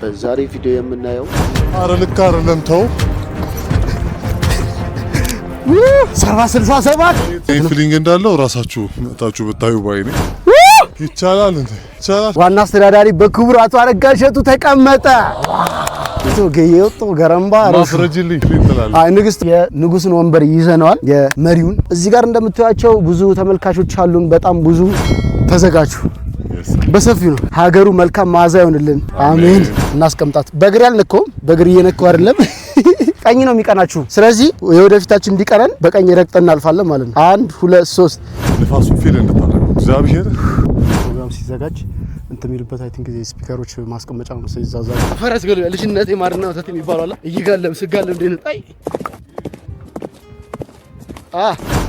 በዛሬ ቪዲዮ የምናየው አረ ልክ አይደለም ተው 767 ፊሊንግ እንዳለው ራሳችሁ መጣችሁ ብታዩ ባይ ነኝ። ይቻላል እንዴ? ይቻላል። ዋና አስተዳዳሪ በክቡር አቶ አረጋ እሸቱ ተቀመጠ። ገየውጥ ገረምባ ማስረጅልኝ ይላል። አይ ንግስት የንጉስን ወንበር ይዘነዋል። የመሪውን እዚህ ጋር እንደምታዩቸው ብዙ ተመልካቾች አሉን። በጣም ብዙ ተዘጋጁ። በሰፊው ነው። ሀገሩ መልካም ማዛ ይሆንልን። አሜን። እናስቀምጣት። በእግር ያልነካው በእግር እየነካው አይደለም ቀኝ ነው የሚቀናችሁ። ስለዚህ የወደፊታችን እንዲቀረን በቀኝ ረግጠን እናልፋለን ማለት ነው። 1 2 3 ንፋሱን ፊል እንድታደርጉ እግዚአብሔር ፕሮግራም ሲዘጋጅ እንትሚልበት አይ ቲንክ ስፒከሮች ማስቀመጫ ነው። ሲዛዛ ፈረስ ገለ ልጅነቴ ማርና ወተት የሚባለው አለ እይጋለም ስጋለም እንደነጣይ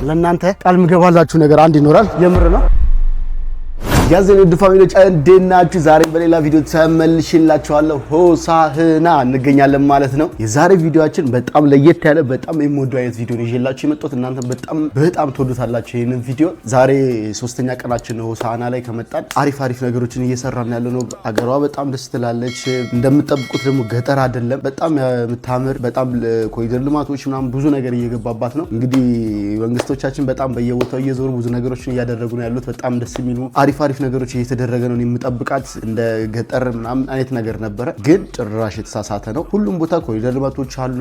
ለእናንተ ቃል ምገባላችሁ ነገር አንድ ይኖራል። የምር ነው። ያዘን ውድ ፋሚሊዎች እንዴት ናችሁ? ዛሬ በሌላ ቪዲዮ ተመልሼላችኋለሁ። ሆሳዕና እንገኛለን ማለት ነው። የዛሬ ቪዲዮአችን በጣም ለየት ያለ በጣም የምወደው አይነት ቪዲዮ ነው ይዤላችሁ የመጣሁት። እናንተ በጣም ትወዱታላችሁ ይሄንን ቪዲዮ። ዛሬ ሶስተኛ ቀናችን ነው ሆሳዕና ላይ ከመጣን። አሪፍ ነገሮችን እየሰራን ያለ ነው። አገሯ በጣም ደስ ትላለች። እንደምትጠብቁት ደግሞ ገጠር አይደለም። በጣም የምታምር በጣም ኮሪደር ልማቶች ምናምን ብዙ ነገር እየገባባት ነው። እንግዲህ መንግስቶቻችን በጣም በየቦታው እየዞሩ ብዙ ነገሮችን እያደረጉ ነው ያሉት። በጣም ደስ የሚሉ አሪፍ ነገሮች እየተደረገ ነው። የምጠብቃት እንደ ገጠር ምናምን አይነት ነገር ነበረ፣ ግን ጭራሽ የተሳሳተ ነው። ሁሉም ቦታ ኮሪደር ልማቶች አሉ።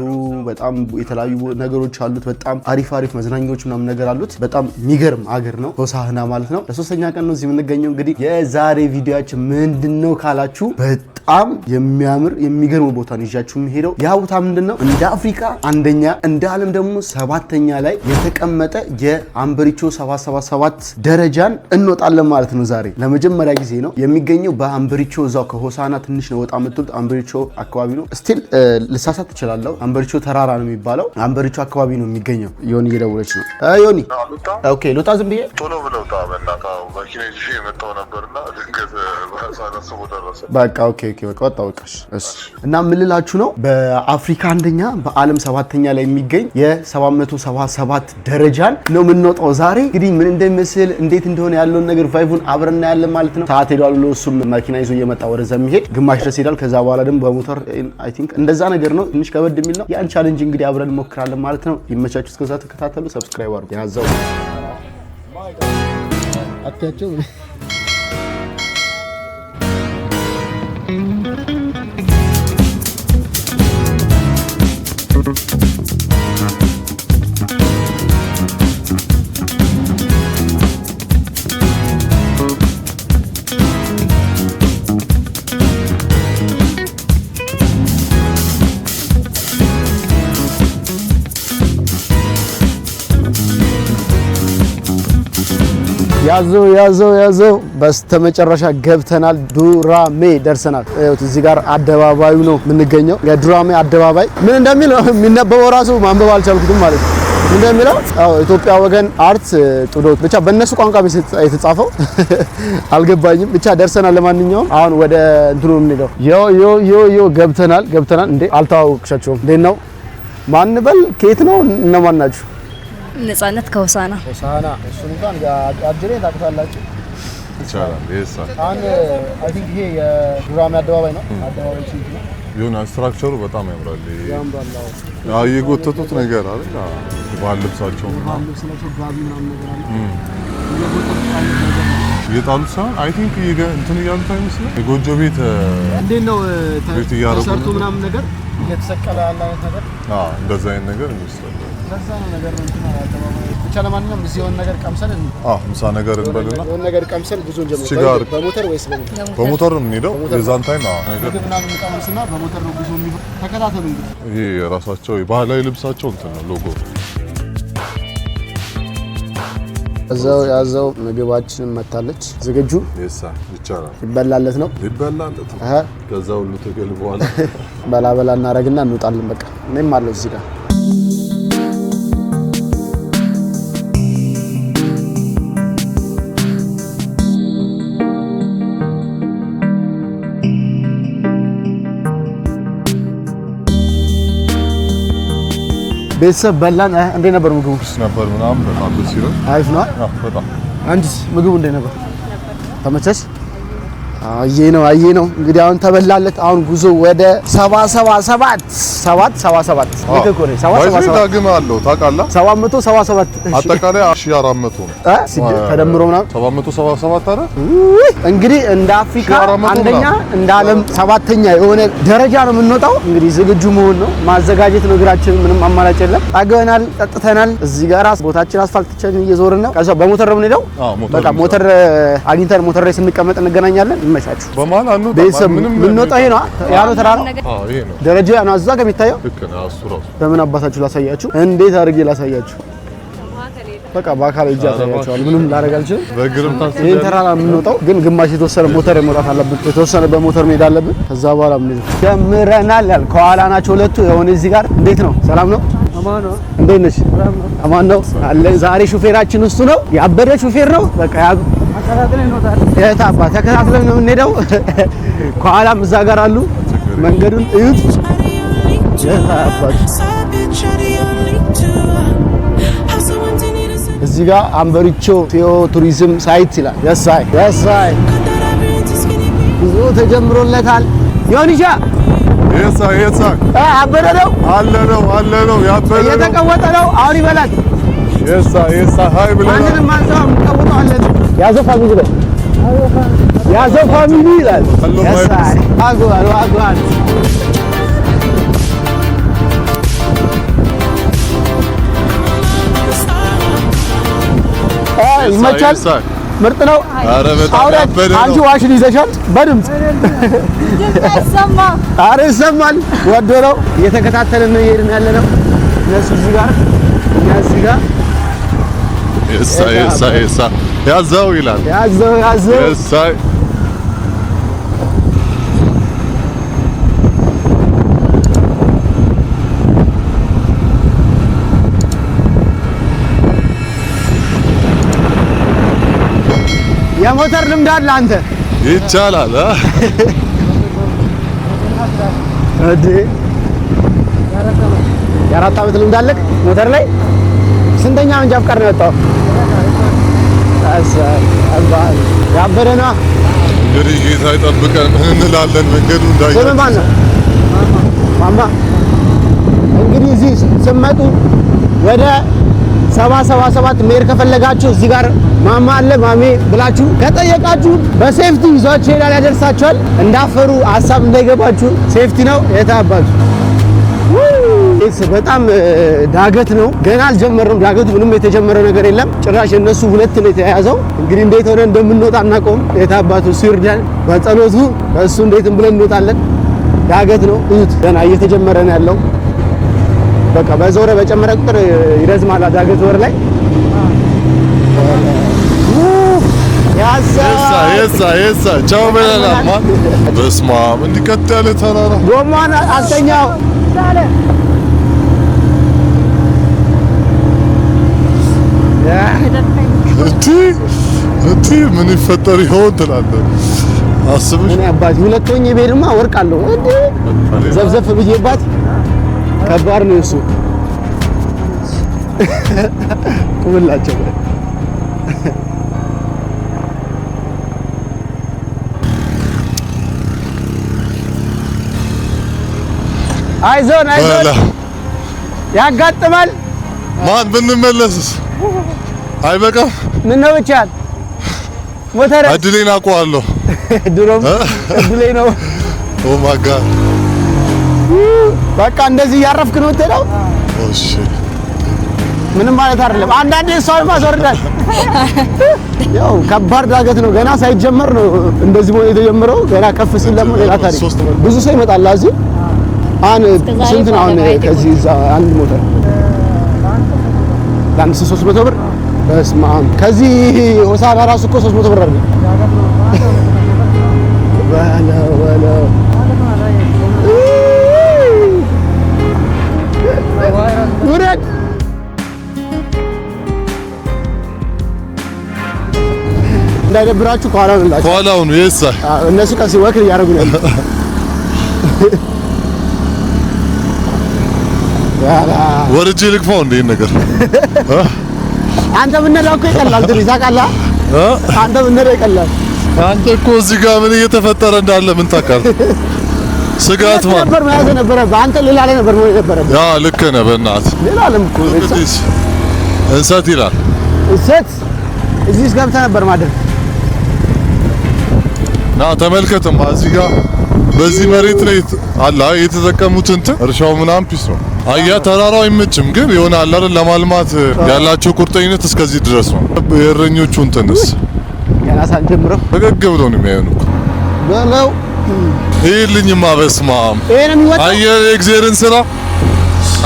በጣም የተለያዩ ነገሮች አሉት። በጣም አሪፍ መዝናኛዎች ምናምን ነገር አሉት። በጣም የሚገርም አገር ነው ሆሳዕና ማለት ነው። ለሶስተኛ ቀን ነው እዚህ የምንገኘው። እንግዲህ የዛሬ ቪዲዮአችን ምንድነው ካላችሁ በጣም የሚያምር የሚገርም ቦታ ነው ይዣችሁ የምሄደው። ያ ቦታ ምንድነው? እንደ አፍሪካ አንደኛ እንደ ዓለም ደግሞ 7ኛ ላይ የተቀመጠ የአምበሪቾ 777 ደረጃን እንወጣለን ማለት ነው። ዛሬ ለመጀመሪያ ጊዜ ነው የሚገኘው በአምበሪቾ እዛው ከሆሳዕና ትንሽ ነው ወጣ የምትሉት አምበሪቾ አካባቢ ነው። ስቲል ልሳሳት እችላለሁ። አምበሪቾ ተራራ ነው የሚባለው። አምበሪቾ አካባቢ ነው የሚገኘው። ዮኒ እየደወለች ነው። ዮኒ ኦኬ፣ ሎጣ ዝም ብዬ ቶሎ ብለው ታበላታው መኪና ይዤ የመጣው ነበርና ድንገት ባሳነሰው ደረሰ። በቃ ኦኬ በቃ ወጣው። እሺ እና ምን ልላችሁ ነው በአፍሪካ አንደኛ በዓለም 7ኛ ላይ የሚገኝ የ777 ደረጃን ነው የምንወጣው ዛሬ። እንግዲህ ምን እንደሚመስል እንዴት እንደሆነ ያለውን ነገር ቫይቡን አብረን እናያለን ማለት ነው። ሰዓት ሄዷል ብሎ እሱም መኪና ይዞ እየመጣ ወደዛ የሚሄድ ግማሽ ድረስ ሄዷል። ከዛ በኋላ ደግሞ በሞተር አይ ቲንክ እንደዛ ነገር ነው። ትንሽ ከበድ የሚል ነው። ያን ቻሌንጅ እንግዲህ አብረን እንሞክራለን ማለት ነው። ይመቻችሁ። እስከዛ ተከታተሉ። ሰብስክራይብ አድርጉ። ያዛው አትያቸው ያዘው በስተመጨረሻ ገብተናል። ዱራሜ ደርሰናል። እዚህ ጋር አደባባዩ ነው የምንገኘው። የዱራሜ አደባባይ ምን እንደሚል የሚነበበው ራሱ ማንበብ አልቻልኩትም ማለት ነው። ምን እንደሚለው ኢትዮጵያ ወገን አርት ጥዶት ብቻ በእነሱ ቋንቋ የተጻፈው አልገባኝም። ብቻ ደርሰናል። ለማንኛውም አሁን ወደ እንትኑ የምንሄደው ዮ ገብተናል። እንዴ አልተዋወቅሻቸውም? እንዴት ነው ማንበል? ከየት ነው? እነማን ናችሁ? ነፃነት ከሆሳዕና እሱን እንኳን አጅሬ ታውቁታላችሁ። ይቻላል። አይ ቲንክ ይሄ የዱራሜ አደባባይ ነው። አደባባይ ሲል ነው የሆነ ስትራክቸሩ በጣም ያምራል። የጎተቱት ነገር አይደል? ባህል ልብሳቸው ጋቢ ምናምን ነገር አለ። እየጣሉት ሳይሆን አይ ቲንክ እንትን እያሉት አይመስልም? የጎጆ ቤት እንዴት ነው ተሰርቶ ምናምን ነገር እየተሰቀለ ያለ አይነት ነገር እንደዛ አይነት ነገር ይመስላል። ለዛ ነው ነገር ነው እንትን አደባባይ ብቻ። ለማንኛውም እዚህ የሆነ ነገር ቀምሰን ምሳ ነገር እንበልና የሆነ ነገር ቀምሰን ጉዞ እንጀምራለን። በሞተር ወይስ በሞተር ነው የምንሄደው? የዛን ታይም ነገር ምናምን እንቀምስና በሞተር ነው ጉዞ የሚሆነው። ተከታተሉ። እንግዲህ ይሄ የራሳቸው የባህላዊ ልብሳቸው እንትን ነው ሎጎ። ያዘው ምግባችን መታለች። ዝግጁ? ይቻላል። ይበላለት ነው ይበላለት። ከዛ ሁሉ ትግል በኋላ በላ እናረግና እንውጣለን። በቃ እኔም አለው እዚህ ጋር ቤተሰብ በላን። እንዴት ነበር ምግቡ? ነበር ምናምን በጣም ደስ ይላል። አሪፍ ነው። በጣም አንቺስ ምግቡ እንዴት ነበር? ተመቸሽ? አየ ነው እንግዲህ አሁን ተበላለት። አሁን ጉዞ ወደ 777 ልክ እኮ ነው። 777 ዳግም አለው ታውቃለህ። 777 አጠቃላይ 1400 ነው ተደምሮ ምናምን 777 አይደል? እንግዲህ እንደ አፍሪካ አንደኛ እንደ ዓለም ሰባተኛ የሆነ ደረጃ ነው የምንወጣው። እንግዲህ ዝግጁ መሆን ነው ማዘጋጀት ነው። እግራችን ምንም አማራጭ የለም። ጠግበናል፣ ጠጥተናል። እዚህ ጋር ቦታችን አስፋልትችን እየዞርን ነው። ከዛ በሞተር ነው የምንሄደው። በቃ ሞተር አግኝተን ሞተር ላይ ስንቀመጥ እንገናኛለን። ይመቻችሁ። በማል አንወጣ ምንም የምንወጣው ይሄ ነው ያለው ተራራ ይሄ ነው ደረጃ ነው እዛ ጋር የሚታየው። ልክ ነው እሱ ራሱ። በምን አባታችሁ ላሳያችሁ? እንዴት አድርጌ ላሳያችሁ? በቃ በአካል እጅ አሳያችኋለሁ። ምንም ላደርግ አልችልም። በእግርም ታስበህ ይሄን ተራራ የምንወጣው ግን ግማሽ የተወሰነ ሞተር መውጣት አለብን። የተወሰነ በሞተር መሄድ አለብን። ከዛ በኋላ ምን ጀምረናል። ከኋላ ናቸው ሁለቱ። የሆነ እዚህ ጋር እንዴት ነው? ሰላም ነው? አማን ነው። እንዴት ነሽ? አማን ነው አለ። ዛሬ ሹፌራችን እሱ ነው። ያበደ ሹፌር ነው። በቃ ተከታትለን እንወጣለን። ተከታትለን ነው የምንሄደው። ከኋላም እዛ ጋር አሉ። መንገዱን እዩት። እዚህ ጋር አንበሪቾ ቴዎ ቱሪዝም ሳይት ይላል። የሳይ ጉዞ ተጀምሮለታል። ዮኒሻ የሳይ አበደ ነው አለ ነው ያበደ ነው እየተቀወጠ ነው። አሁን ይበላል። የሳይ ሃይ ብለና ማንንም ማንሳው ተቀወጠው አለ። ያዘው ፋሚሊ ይላል። የሳይ አጓን ይመቻል። ምርጥ ነው። አረ በጣም ያበደ ነው። አንቺ ዋሽን ይዘሻል በድምጽ አረ ይሰማል። ወዶ ነው እየተከታተልን ነው እየሄድን ያለነው። እነሱ እዚህ ጋር የሳይ ያዘው ይላል። ያዘው የሳይ የሞተር ልምድ አለ አንተ? ይቻላል እዴ የአራት ዓመት ልምድ አለክ ሞተር ላይ? ስንተኛ መንጃ ፍቃድ ነው ያወጣው? ያበደ ነው። እንግዲህ ጌታ ይጠብቀን እንላለን። መንገዱ እንዳይ ስም ማን ነው? ማማ። እንግዲህ እዚህ ስትመጡ ወደ 777 መሄድ ከፈለጋችሁ እዚህ ጋር ማማ አለ ማሜ ብላችሁ ከጠየቃችሁ በሴፍቲ ይዟችሁ ይላል፣ ያደርሳችኋል። እንዳፈሩ ሀሳብ እንዳይገባችሁ ሴፍቲ ነው የታባችሁ። በጣም ዳገት ነው። ገና አልጀመርንም። ዳገቱ ምንም የተጀመረ ነገር የለም። ጭራሽ እነሱ ሁለት ነው የተያያዘው። እንግዲህ እንዴት ሆነ እንደምንወጣ እናውቀውም። የታባቱ እሱ ይርዳን በጸሎቱ በእሱ እንዴትም ብለን እንወጣለን። ዳገት ነው እዩት። ገና እየተጀመረ ነው ያለው። በቃ በዞረ በጨመረ ቁጥር ይረዝማል ዳገት ወር ላይ የሳ ቻው በለናል። ማን በስመ አብ እንዲቀጥ ያለ ተራራ ጎማን አስተኛው ታለ እቲ ምን ይፈጠር ይሆን ትላለህ? አስብሽ እኔ አባቴ ሁለተኛ ቤድማ ወርቃለሁ እንዴ ዘፍዘፍ ብዬባት ከባድ ነው እሱ። ቁምላቸው አይዞን ያጋጥማል። ማን ብንመለስስ አይበቃም? ምን ነው ብቻል ሞተር እድሌን አውቀዋለሁ። ድሮም እድሌ ነው። ኦ ማይ ጋድ በቃ እንደዚህ ያረፍክ ነው የምትሄደው። እሺ ምንም ማለት አይደለም። አንዳንዴ ሰው ማስወርዳል። ያው ከባድ ዳገት ነው። ገና ሳይጀመር ነው እንደዚህ ነው የተጀመረው። ገና ከፍ ሲል ደግሞ ሌላ ታሪክ። ብዙ ሰው ይመጣል እዚህ። ስንት ነው አሁን ከዚህ እዛ አንድ ሞተር ለአንድ 300 ብር? በስመ አብ። ከዚህ ሆሳና ራሱ እኮ 300 ብር አይደል? ወለው ውረድ። እንዳይደብራችሁ ከኋላ ነው ላችሁ። ከኋላው ነው የሳ እነሱ ቀስ ወክ እያደረጉ ነው። ወርጄ ልክፋው እንዴ ነገር አንተ ምን ነው እኮ ይቀላል። ትሪ ታውቃለህ? አንተ ምን ነው ይቀላል። አንተ እኮ እዚህ ጋር ምን እየተፈጠረ እንዳለ ምን ታውቃለህ? ስጋት ማለት ነበር መያዝ ነበር። በአንተ ሌላ ላይ ነበር ነው ነበር። ያ ልክ ነህ። በእናትህ ሌላ አለም እኮ እንሰት ይላል። እንሰት እዚህ ገብተህ ነበር ማደር። ና ተመልከትማ እዚህ ጋር በዚህ መሬት ላይ አላ የተጠቀሙት እንትን እርሻው ምናምን ፒስ ነው። አያ ተራራው አይመችም፣ ግን የሆነ አለ አይደል ለማልማት ያላቸው ቁርጠኝነት እስከዚህ ድረስ ነው። የእረኞቹ እንትንስ ገና ሳንጀምረው ፈገግ ብለው ነው የሚያዩት በለው። ይልኝማ በስማም እኔም ይወጣ አየህ የእግዚአብሔርን ስራ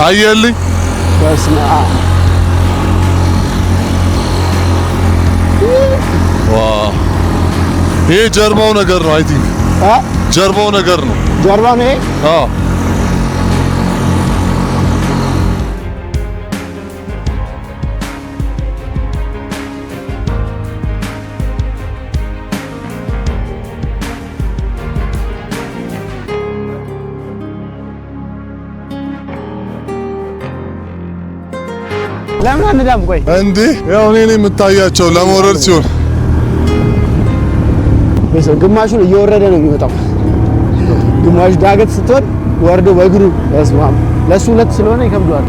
አየልኝ። በስማም ዋው ይሄ ጀርባው ነገር ነው። አይ ቲንክ ጀርባው ነገር ነው። ጀርባው ነው። አዎ ለምን አንዳም ቆይ እንዴ ያው እኔ ነኝ የምታያቸው ለመውረድ ሲሆን በሰው ግማሹን እየወረደ ነው የሚወጣው። ግማሹ ዳገት ስትሆን ወርዶ በእግሩ ያስማም። ለሱ ሁለት ስለሆነ ይከብደዋል።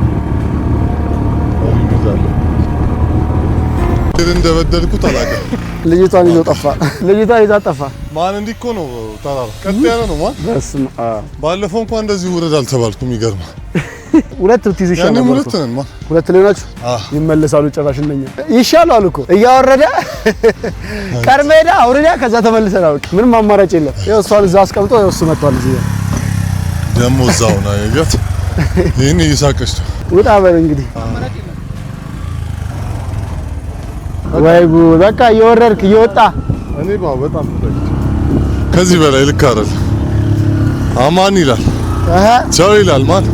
እንደበደልኩት አላውቅም። ልጅቷን ይዞ ጠፋ። ልጅቷን ይዛ ጠፋ። ማን እንዲህ እኮ ነው ተራራ ቀጥ ያለ ነው ማን በስመ አብ። ባለፈው እንኳን እንደዚህ ውረድ አልተባልኩም። ይገርማል። ሁለት ብትይዝ ይሻላል። ያኔ ሁለት ነን ማን ሁለት ሌሎናችሁ ይመለሳሉ። ጭራሽ እነኛ ይሻላል እኮ እያወረደ ቀርሜዳ አውረዳ ከዛ ተመልሰና በቃ ምንም አማራጭ የለም። ይኸው እሷን እዛ አስቀምጦ ይኸው እሱ መጥቷል። እዚህ ደሞ እዛው ነው ያያት። ይሄን እየሳቀች ነው። ውጣ በል እንግዲህ ወይ ጉድ! በቃ እየወረድክ እየወጣ እኔ በጣም ከዚህ በላይ ልክ አይደል። አማን ይላል ቻው ይላል ማን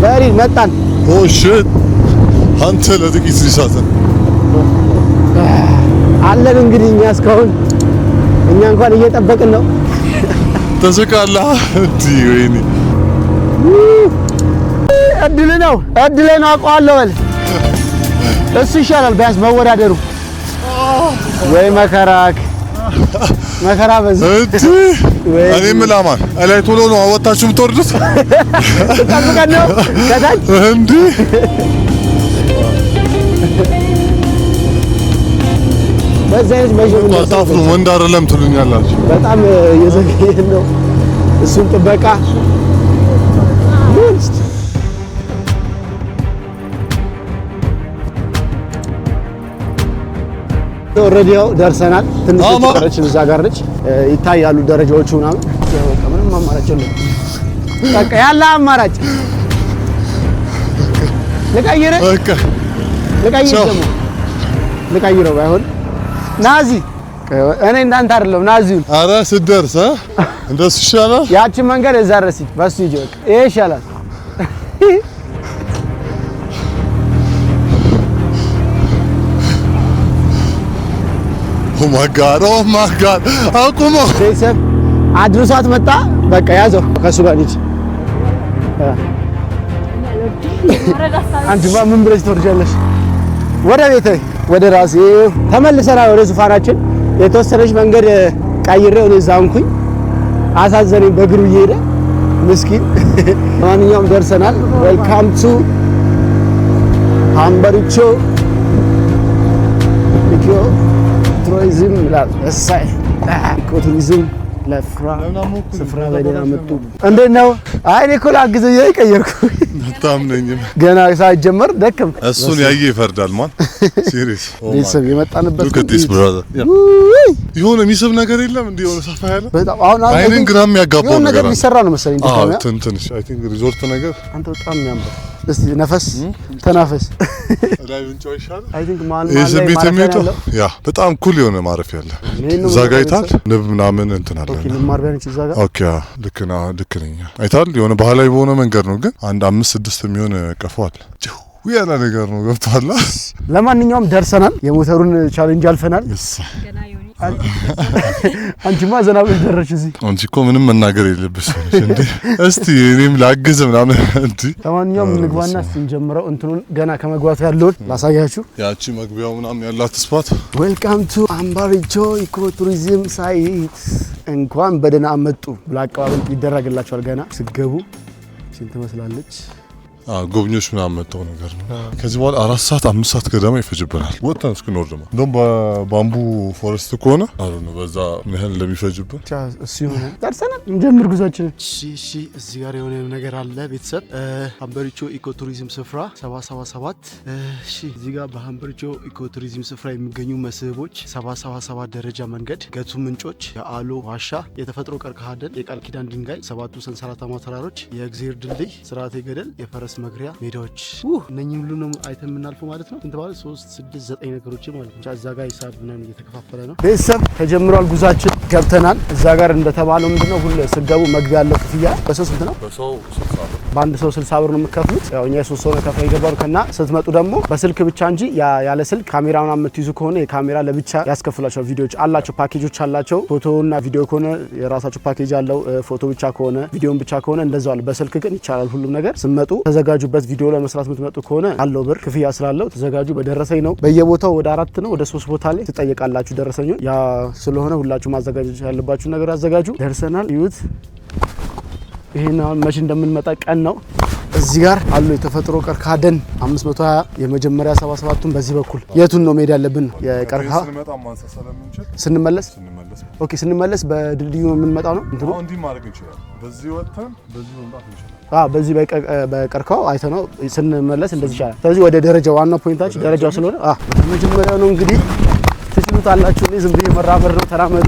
በሪ መጣን። ኦ ሺት አንተ ለጥቂት ሊሳተን አለን እንግዲህ እኛ እስካሁን እኛ እንኳን እየጠበቅን ነው። ተሰቃላ እንዴ ወይኔ እድል ነው አውቀዋለሁ። በል እሱ ይሻላል ቢያንስ መወዳደሩ። ወይ መከራክ መከራ በዚህ እኔ ምላማን አላይ ቶሎ ነው አወጣችሁ የምትወርዱት። ተጠብቀን ነው ከታች እንዴ በዛይት መጀመሪያ ነው ታፍሩ ወንድ አይደለም ትሉኛላችሁ። በጣም የዘገየ ነው እሱን ጥበቃ ኦልሬዲ ደርሰናል። ትንሽ ተቀረችን እዛ ጋር ነች። ይታያሉ ደረጃዎቹ ምናምን። በቃ ምንም አማራጭ የለም። በቃ ያለ አማራጭ ልቀይር ልቀይረው ባይሆን ናዚ እኔ እንዳንተ አይደለም ናዚው። ኧረ ስትደርስ እንደሱ ይሻላል። ያቺን መንገድ እዛ ድረስ በሱ ይጀ በቃ ይሄ ይሻላል። ኦ ማይ ጋድ አቁሞ ቤተሰብ አድርሷት መጣ። በቃ ያዘው ከሱ ጋር ልጅ አንቺማ ምን ብለሽ ትወርጃለሽ? ወደ ቤቴ ወደ ራሴ ተመልሰናል። ወደ ዙፋናችን የተወሰነች መንገድ ቀይሬ ወደ ዛንኩኝ። አሳዘነኝ በእግሩ እየሄደ ምስኪን። ማንኛውም ደርሰናል። ዌልካም ቱ ሀምበሪቾ ኢትዮ ቱሪዝም ለሳይ ኢኮቱሪዝም ስፍራ በሌላ መጡ። እንዴት ነው? አይ እኔ እኮ ላግዘው እየቀየርኩ በጣም ነኝ ገና ሳይጀመር ደከም። እሱን ያየ ይፈርዳል ማን ሲሪየስ ቤተሰብ የመጣንበት የሆነ የሚስብ ነገር የለም እንዴ? የሆነ ሰፋ ያለ በጣም አሁን አይኔን ግራም ያጋባው ነገር የሚሰራ ነው መሰለኝ። ትንሽ አይ ቲንክ ሪዞርት ነገር አንተ በጣም የሚያምር እስቲ ነፈስ ተናፈስ ላይ ብንጫው ይሻላል። አይ ቲንክ ማን ያ በጣም ኩል የሆነ ማረፊያ አለ። እዛ ጋር አይታል ንብ ምናምን እንትን አለ። ኦኬ ማርቢያ ነች እዛ ጋር። ኦኬ ልክ ነኝ አይታል። የሆነ ባህላዊ በሆነ መንገድ ነው ግን አንድ 5-6 የሚሆን ቀፏል። ያለ ነገር ነው ገብቷል። ለማንኛውም ደርሰናል። የሞተሩን ቻሌንጅ አልፈናል። አንቺማ ዘና ብለሽ ደረሽ እዚህ። አንቺ እኮ ምንም መናገር የለብሽም እንዴ። እስቲ እኔም ላግዝ ምናምን እንዴ። ለማንኛውም እንግባና ስንጀምረው እንትኑን ገና ከመግባቱ ያለውን ላሳያችሁ። ያቺ መግቢያው ምናምን ያላት ስፓት ዌልካም ቱ አምባሪቾ ኢኮ ቱሪዝም ሳይት። እንኳን በደህና መጡ ብላ አቀባበል ይደረግላችኋል። ገና ስገቡ ሲንት መስላለች። ጎብኞች ምናምን መጣው ነገር ነው። ከዚህ በኋላ 4 ሰዓት 5 ሰዓት ገደማ ይፈጅብናል ወጥተን እስክንወር ደግሞ እንደውም በባምቡ ፎረስት ከሆነ አሁን ነው በዛ ምን ያህል እንደሚፈጅብን እሱ ይሆነ ደርሰናል። እንጀምር ጉዟችን። እሺ እዚህ ጋር የሆነ ነገር አለ ቤተሰብ። አምባሪቾ ኢኮ ቱሪዝም ስፍራ 777። እሺ እዚህ ጋር በአምባሪቾ ኢኮ ቱሪዝም ስፍራ የሚገኙ መስህቦች 777 ደረጃ መንገድ፣ ገቱ ምንጮች፣ የአሎ ዋሻ፣ የተፈጥሮ ቀርከሃ ደን፣ የቃል ኪዳን ድንጋይ፣ 7ቱ ሰንሰለታማ ተራሮች፣ የእግዚአብሔር ድልድይ፣ ስርዓተ ገደል፣ የፈረስ መግሪያ ሜዳዎች። እነኚህ ሁሉ ነው አይተን የምናልፈው ማለት ነው። እንተባለ 3 6 9 ነገሮች ማለት ነው። እዛ ጋር ሂሳብ ምናምን እየተከፋፈለ ነው። ቤተሰብ ተጀምሯል ጉዟችን። ገብተናል። እዛ ጋር እንደተባለው ምንድነው ሁሉ ስገቡ መግቢያ ያለው ክፍያ በሰው ስንት ነው? በሰው 60 ብር። በአንድ ሰው 60 ብር ነው የምትከፍሉት። ያው እኛ 3 ሰው ነው ከፍለ ይገባሉ። ከና ስትመጡ ደግሞ በስልክ ብቻ እንጂ ያለ ስልክ ካሜራውን የምትይዙ ከሆነ የካሜራ ለብቻ ያስከፍላቸው። ቪዲዮዎች አላቸው፣ ፓኬጆች አላቸው። ፎቶና ቪዲዮ ከሆነ የራሳቸው ፓኬጅ አለው። ፎቶ ብቻ ከሆነ ቪዲዮን ብቻ ከሆነ እንደዛው አለ። በስልክ ግን ይቻላል ሁሉም ነገር። ስትመጡ ተዘጋጁበት። ቪዲዮ ለመስራት የምትመጡ ከሆነ አለው ብር ክፍያ ስላለው ተዘጋጁ። በደረሰኝ ነው በየቦታው ወደ 4 ነው ወደ 3 ቦታ ላይ ትጠይቃላችሁ ደረሰኙን። ያ ስለሆነ ሁላችሁ ማዘጋጀት ያለባችሁ ነገር አዘጋጁ። ደርሰናል። ይዩት። ይሄን አሁን መቼ እንደምንመጣ ቀን ነው። እዚህ ጋር አሉ የተፈጥሮ ቀርከሃ ደን 520 የመጀመሪያ 77ቱን በዚህ በኩል የቱን ነው መሄድ ያለብን? የቀርከሃ ስንመለስ ኦኬ፣ ስንመለስ በድልድዩ የምንመጣው ነው። እንትኑ እንዲህ ማድረግ እንችላለን። በዚህ ወጥተን በዚህ መምጣት እንችላለን። በዚህ በቀርከሃው አይተነው ስንመለስ እንደዚህ ይቻላል። ስለዚህ ወደ ደረጃው ዋና ፖይንታችን ደረጃው ስለሆነ መጀመሪያው ነው እንግዲህ ትችሉታላችሁ። እኔ ዝም ብዬ መራመድ ነው። ተራመዱ፣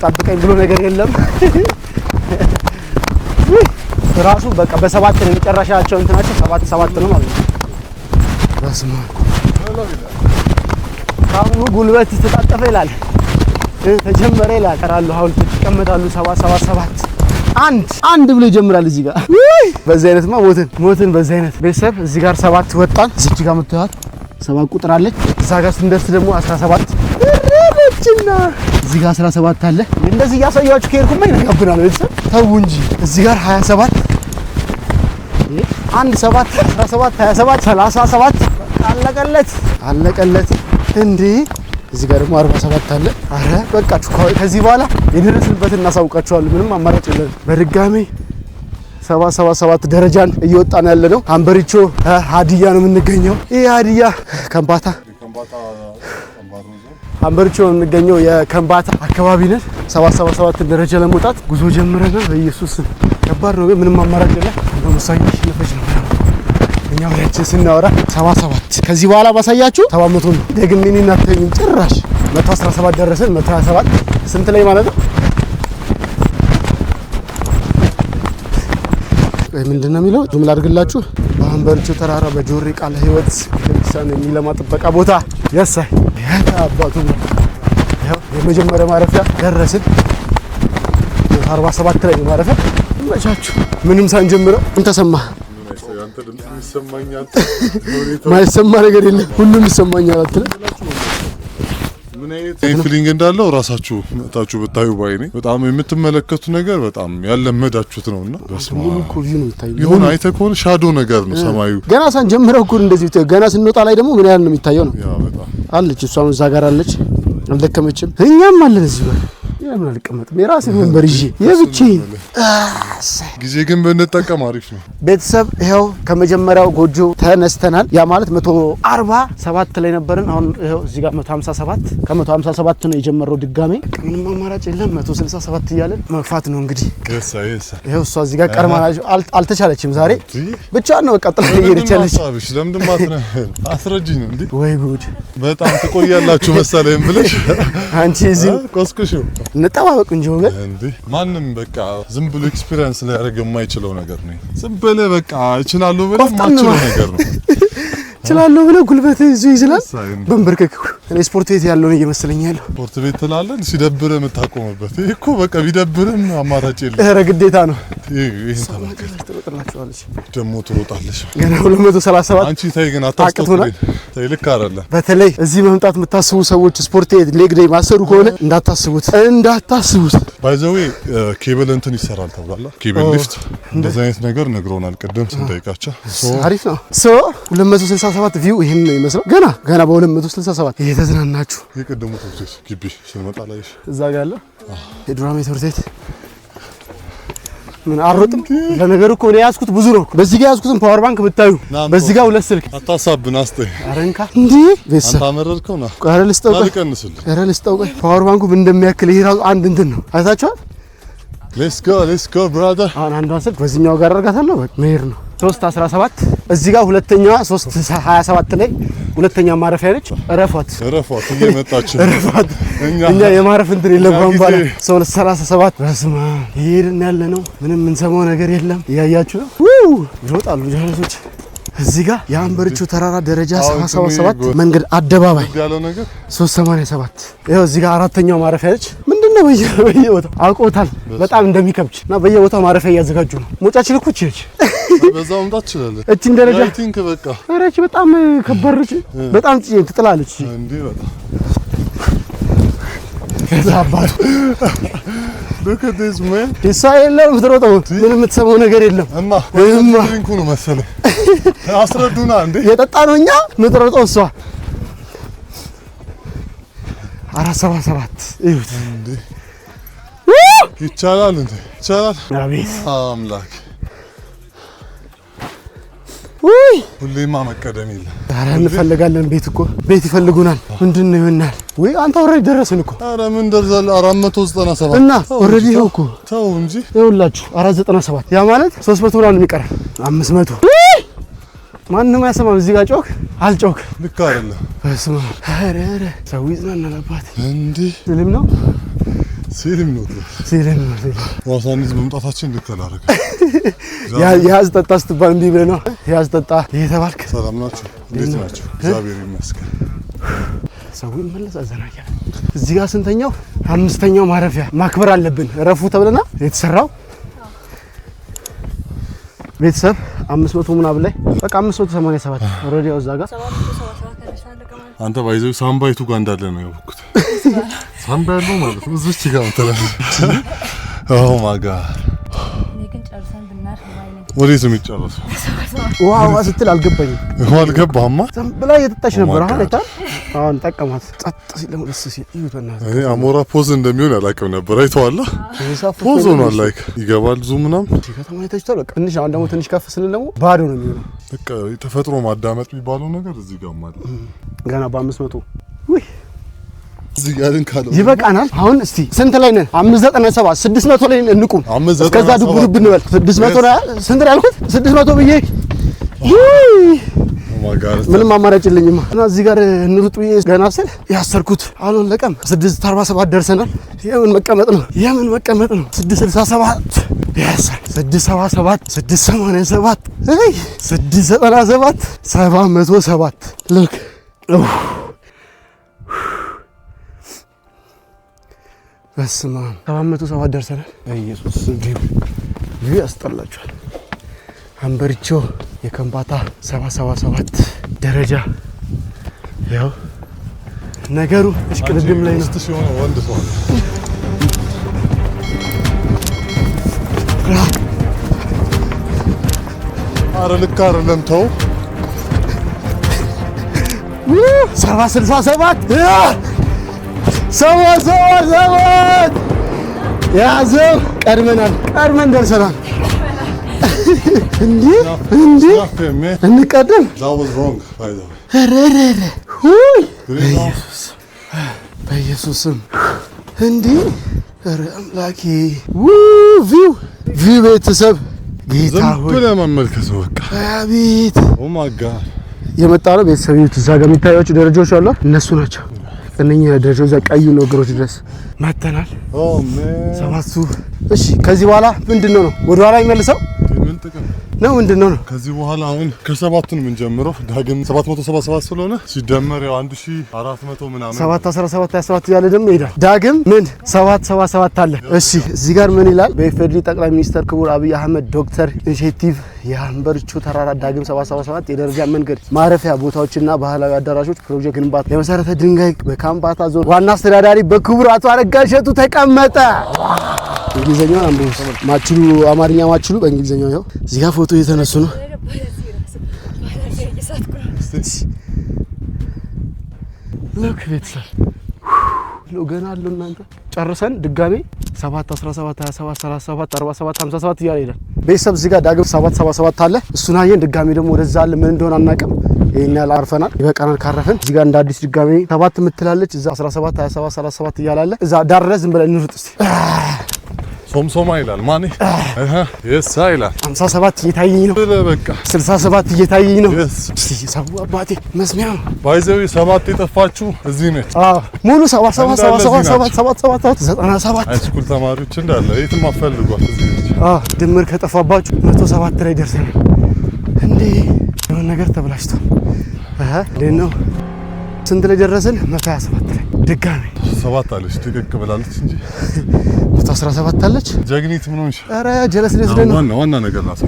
ጠብቀኝ ብሎ ነገር የለም። ራሱ በቃ በ7 ነው የመጨረሻቸው እንትናቸው 7 ነው ማለት ነው። በስመ አብ ጉልበት ተጣጠፈ ይላል ተጀመረ ይላል። ቀራሉ ሐውልት ይቀመጣሉ 777 አንድ ብሎ ይጀምራል። እዚህ ጋር በዚህ አይነትማ ሞትን በዚህ አይነት ቤተሰብ እዚህ ጋር 7 ወጣን። እዚህ ጋር መጥተዋል 7 ቁጥር አለች። እዛ ጋር ስንደርስ ደግሞ 17 ረጅና እዚህ ጋር 17 አለ። እንደዚህ እያሳያችሁ ከሄድኩማ ይነጋብናል ቤተሰብ ተው እንጂ። እዚህ ጋር 27 1 7 17 27 37 አለቀለት እንዴ። እዚህ ጋር ደግሞ 47 አለ። አረ በቃችሁ ከዚህ በኋላ የደረስንበትን እናሳውቃችኋለን። ምንም አማራጭ የለም። በድጋሚ 777 ደረጃን እየወጣን ያለ ነው። አምባሪቾ ሀዲያ ነው የምንገኘው። ይሄ ሀዲያ ከምባታ አምባሪቾ የምንገኘው የከምባታ አካባቢ ነን። 777 ደረጃ ለመውጣት ጉዞ ጀምረናል። በኢየሱስ ከባድ ነው፣ ምንም አማራጭ የለም። ለምሳሌ ለፈጅ ነው እኛ ወያችን ስናወራ 77 ከዚህ በኋላ ባሳያችሁ 700 ነው። ደግሜ እናተኝ ጭራሽ 117 ደረሰን። 127 ስንት ላይ ማለት ነው? ምንድነው የሚለው ጁምላ አድርግላችሁ። በአምባሪቾ ተራራ በጆሪ ቃለ ሕይወት ቤተክርስቲያን የሚለማ ጥበቃ ቦታ ያሳይ አባቱ ያው የመጀመሪያ ማረፊያ ደረስን። 47 ላይ ማረፊያ መቻችሁ ምንም ሳንጀምረው እንተሰማ ማይሰማ ነገር የለም። ሁሉም ይሰማኛል አትለ ምን አይነት ፊሊንግ እንዳለው ራሳችሁ መጣችሁ ብታዩ ባይኔ በጣም የምትመለከቱ ነገር በጣም ያለመዳችሁት ነውና ሙሉ ኮቪው ነው ይታያል። ይሁን አይተ ከሆነ ሻዶ ነገር ነው ሰማዩ። ገና ሳንጀምረው እኮ እንደዚህ ይታያል። ገና ስንወጣ ላይ ደግሞ ምን ያህል ነው የሚታየው ነው። ያ በጣም አለች እሷም እዛ ጋር አለች። አልደከመችም። እኛም አለን እዚህ ጋር ለምን አልቀመጥም? የራሴን ወንበር ይዤ የብቻዬን ጊዜ ግን ብንጠቀም አሪፍ ነው። ቤተሰብ ይኸው ከመጀመሪያው ጎጆ ተነስተናል። ያ ማለት 147 ላይ ነበርን። አሁን ይኸው እዚህ ጋር 157 ከ157 ነው የጀመረው ድጋሜ። ምንም አማራጭ የለም። 167 እያለን መግፋት ነው እንግዲህ። ይኸው እሷ እዚህ ጋር ቀርማ አልተቻለችም ዛሬ ብቻዋን ነው ቀጥላ እየሄደች። ለምንድን ማትነህ አስረጅኝ ነው እንዴ? ወይ ጉድ! በጣም ትቆያላችሁ መሰለኝ ብለሽ አንቺ እዚህ ቆስቁሽው እንጠባበቅ እንጂ ወገን እንዴ ማንም በቃ ዝም ብሎ ኤክስፒሪየንስ ላይ ያደረገ የማይችለው ነገር ነው። ዝም ብለህ በቃ እችላለሁ ብለህ ማችለው ነገር ነው። እችላለሁ ብለህ ጉልበት ይዝላል በንበርከክ። እኔ ስፖርት ቤት ያለው ነው እየመሰለኝ ያለው። ስፖርት ቤት ትላለህ ሲደብርህ የምታቆምበት። ይሄ እኮ በቃ ቢደብርህም አማራጭ የለም። ኧረ ግዴታ ነው። ይሄን ተመልከች። ደግሞ ትሮጣለሽ ገና 237 አንቺ ታይ ግን አታስጠጥሪ ታይ ልክ አይደለም። በተለይ እዚህ መምጣት የምታስቡ ሰዎች ስፖርት ሌግ ዴይ ማሰሩ ከሆነ እንዳታስቡት ባይ ዘ ዌይ ኬብል እንትን ይሰራል ተብሏል። ኬብል ሊፍት እንደዛ አይነት ነገር ነግሮናል ቅድም ስንጠይቃቸው። አሪፍ ነው። 267 ቪው ይሄን ነው ይመስላል። ገና በ267 እየተዝናናችሁ የቅድሙ ትምህርት ግቢ ስንመጣ ላይ እዛ ጋር ያለው የዱራሜ ትምህርት ቤት ምን አሮጥም። ለነገሩ እኮ ነው ያዝኩት ብዙ ነው። በዚህ ጋር ያዝኩትን ፓወር ባንክ ብታዩ በዚህ ጋር 2 ስልክ አታሳብን አስጠይ አረንካ እንዴ ቤተሰብ አንተ አመረርከው ነው ቀረል ስጠው ፓወር ባንኩ ምን እንደሚያክል ይሄ ራሱ አንድ እንትን ነው። አይታችኋል። ሌትስ ጎ ብራዘር። አሁን አንዷን ስልክ በዚህኛው ጋር አደርጋታለሁ። በቃ መሄድ ነው። 317 እዚህ ጋር ሁለተኛዋ 327 ላይ ሁለተኛ ማረፊያ ነች። እረፏት እየመጣች እኛ የማረፍ እንትን የለም ባለ 337 በስማ ይሄድን ያለ ነው። ምንም የምንሰማው ነገር የለም። እያያችሁ ነው ይወጣሉ ጀነቶች። እዚህ ጋር የአንበርቾ ተራራ ደረጃ 777 መንገድ አደባባይ ያለው ነገር 387 ይኸው እዚህ ጋር አራተኛው ማረፊያ ነች። ምንድነው በየቦታው አውቆታል በጣም እንደሚከብድ እና በየቦታው ማረፊያ እያዘጋጁ ነው። ሞጫችን እኮ እቺ በዛው መምጣት ይችላል። እቺን ደረጃ አይ ቲንክ በቃ አረች በጣም ከባድ ነች። በጣም ትጥላለች እንዴ በጣም ከዛባቱ Look at this man. የለም ትሮጠው ምንም የምትሰማው ነገር የለም። እና ድሪንኩ ነው መሰለኝ አስረዱና እንዴ የጠጣ ነው እኛ ምትሮጠው እሷ 477 እዩት እንዴ ይቻላል እንዴ ይቻላል። አቤት አምላክ ሁሌማ መቀደም የለም። ኧረ እንፈልጋለን። ቤት ይፈልጉናል። ምንድነው ይሆናል ወይ አንተ ኦሬዲ ደረስን እኮ። ኧረ ምን ደርዛል 497 እና ኦሬዲ ነው እኮ ተው እንጂ ይኸውላችሁ 497 ያ ማለት 300 ነው የሚቀር 500 ማንንም ያሰማም። እዚህ ጋር ጮክ አልጮክ ልክ አይደለም። በስመ አብ ኧረ ሰው ይዝናናል አባት እንዴ ሲልም ነው ዋሳኒዝ መምጣታችን ልክ አላረገ ያዝ ጠጣ ስትባል እንዲህ ብለህ ነው ያዝ ጠጣ እየተባልክ። ሰላም ናችሁ? እንዴት ናችሁ? እግዚአብሔር ይመስገን። ሰው ይመለሳል ዘናኛ። እዚህ ጋር ስንተኛው 5ኛው ማረፊያ ማክበር አለብን። ረፉ ተብለና የተሰራው ቤተሰብ 500 ምናምን ላይ በቃ 587 ኦሬዲ እዛ ጋር አንተ ባይዘው ሳምባይቱ ጋር እንዳለ ነው ያወኩት። ሳምባ ያለው ማለት ነው እዚህ ጋር ተላለ። ኦ ማይ ጋድ ግን ጨርሰን ብናርፍ ባይነኝ ወዴት ነው የሚጨርሰው? ዋው ስትል አልገባኝም። አልገባህማ ዝም ብላ እየጠጣች ነበር። አሁን ጠቀማት። ጸጥ ሲል ደስ ሲል ይውጣና እኔ አሞራ ፖዝ እንደሚሆን አላውቅም ነበር። አይተዋላ ፖዝ ሆኗል። ላይክ ይገባል ዙም ምናምን ከተማ አይታችኋል። በቃ ትንሽ አሁን ደግሞ ትንሽ ከፍ ስንል ደግሞ ባዶ ነው የሚሆነው። በቃ ተፈጥሮ ማዳመጥ የሚባለው ነገር እዚህ ጋር ማለት ገና በ500 ውይ እዚህ ጋር እንካለው ይበቃናል። አሁን እስቲ ስንት ላይ ነን? 597 600 ላይ እንቁም። እስከዛ ዱብ እንበል። 600 ነው ስንት ላይ ያልኩት? 600 ብዬ ምንም አማራጭ የለኝማ። እና እዚህ ጋር እንሩጥ ብዬ ገና ስል ያሰርኩት አልወለቀም። 647 ደርሰናል። የምን መቀመጥ ነው 667 ያሰር 677 687 697 707 ልክ በስመ አብ 707 ደርሰናል። ኢየሱስ ይሄ ያስጠላችኋል። አንበርቾ የከምባታ 777 ደረጃ ያው ነገሩ እሽቅድድም ላይ ነው። ሲሆን ወንድ ሰው አረ ልክ አይደለም ተው 767 777 ያዘው ቀድመን ደርሰናል። እንዴ እንቀደም በኢየሱስም እንዴ ኧረ አምላኬ ቪው ቤተሰብ ጌታ ሆይ ለማመልከት ነው በቃ አቤት ኦ ማይ ጋድ የመጣ ነው ቤተሰብ። እዛ ጋር የሚታዩት ደረጃዎች አሉ እነሱ ናቸው። እነኛ ደረጃዎች እዛ ቀዩ ነገሮች ድረስ መተናል። ኦ ማን ሰባቱ እሺ ከዚህ በኋላ ምንድነው ነው ወደ ኋላ የሚመልሰው? ነው ምንድነው ነው? ከዚህ በኋላ አሁን ከሰባቱን ምን ጀምሮ ዳግም 777 ስለሆነ ሲደመር ያው 1400 ምናምን 717 27 ያለ ደግሞ ይሄዳል። ዳግም ምን 777 አለ። እሺ እዚህ ጋር ምን ይላል? በኢፌዴሪ ጠቅላይ ሚኒስትር ክቡር አብይ አህመድ ዶክተር ኢኒሼቲቭ የሀምበሪቾ ተራራ ዳግም 777 የደረጃ መንገድ ማረፊያ ቦታዎችና ባህላዊ አዳራሾች ፕሮጀክት ግንባታ የመሰረተ ድንጋይ በካምባታ ዞን ዋና አስተዳዳሪ በክቡር አቶ አረጋ እሸቱ ተቀመጠ። እንግሊዘኛውን አንብቡ ማችሉ አማርኛ ማችሉ በእንግሊዘኛው ይኸው እዚህ ጋር ፎቶ እየተነሱ ነው። ሎክ ቤተሰብ ገና አለው እናንተ ጨርሰን ድጋሜ 7 17 27 37 47 57 እያለ ይላል። ቤተሰብ እዚህ ጋር ዳግም 777 አለ። እሱን አየን። ድጋሜ ደግሞ ወደዛ አለ። ምን እንደሆነ አናውቅም። ይሄን ያህል አርፈናል። ይበቃናል ካረፈን። እዚህ ጋር እንደ አዲስ ድጋሜ 7 የምትላለች እዛ 17 27 37 እያለ አለ። እዛ ዳር ላይ ዝም ብለን እንሩጥ እስቲ። ሶምሶማ ይላል ማን የሳ ይላል 57 እየታየኝ ነው። በቃ 67 እየታየኝ ነው። እስቲ ሰው አባቴ መስሚያ ነው ባይዘው 7 የጠፋችሁ እዚህ ነች። ሙሉ 77 77 77 97 ሃይስኩል ተማሪዎች እንዳለ የትም አፈልጓት እዚህ ነች። ድምር ከጠፋባችሁ 107 ላይ ደርሰናል። እንዴ የሆነ ነገር ተብላሽቷል። እንዴት ነው? ስንት ላይ ደረስን? 127 ላይ ድጋሜ 7 አለች ድቅቅ ብላለች እንጂ 117 አለች። ጀግኒት ምን ሆነሽ? ኧረ ጀለስ ነው ዋና ነገር ናት።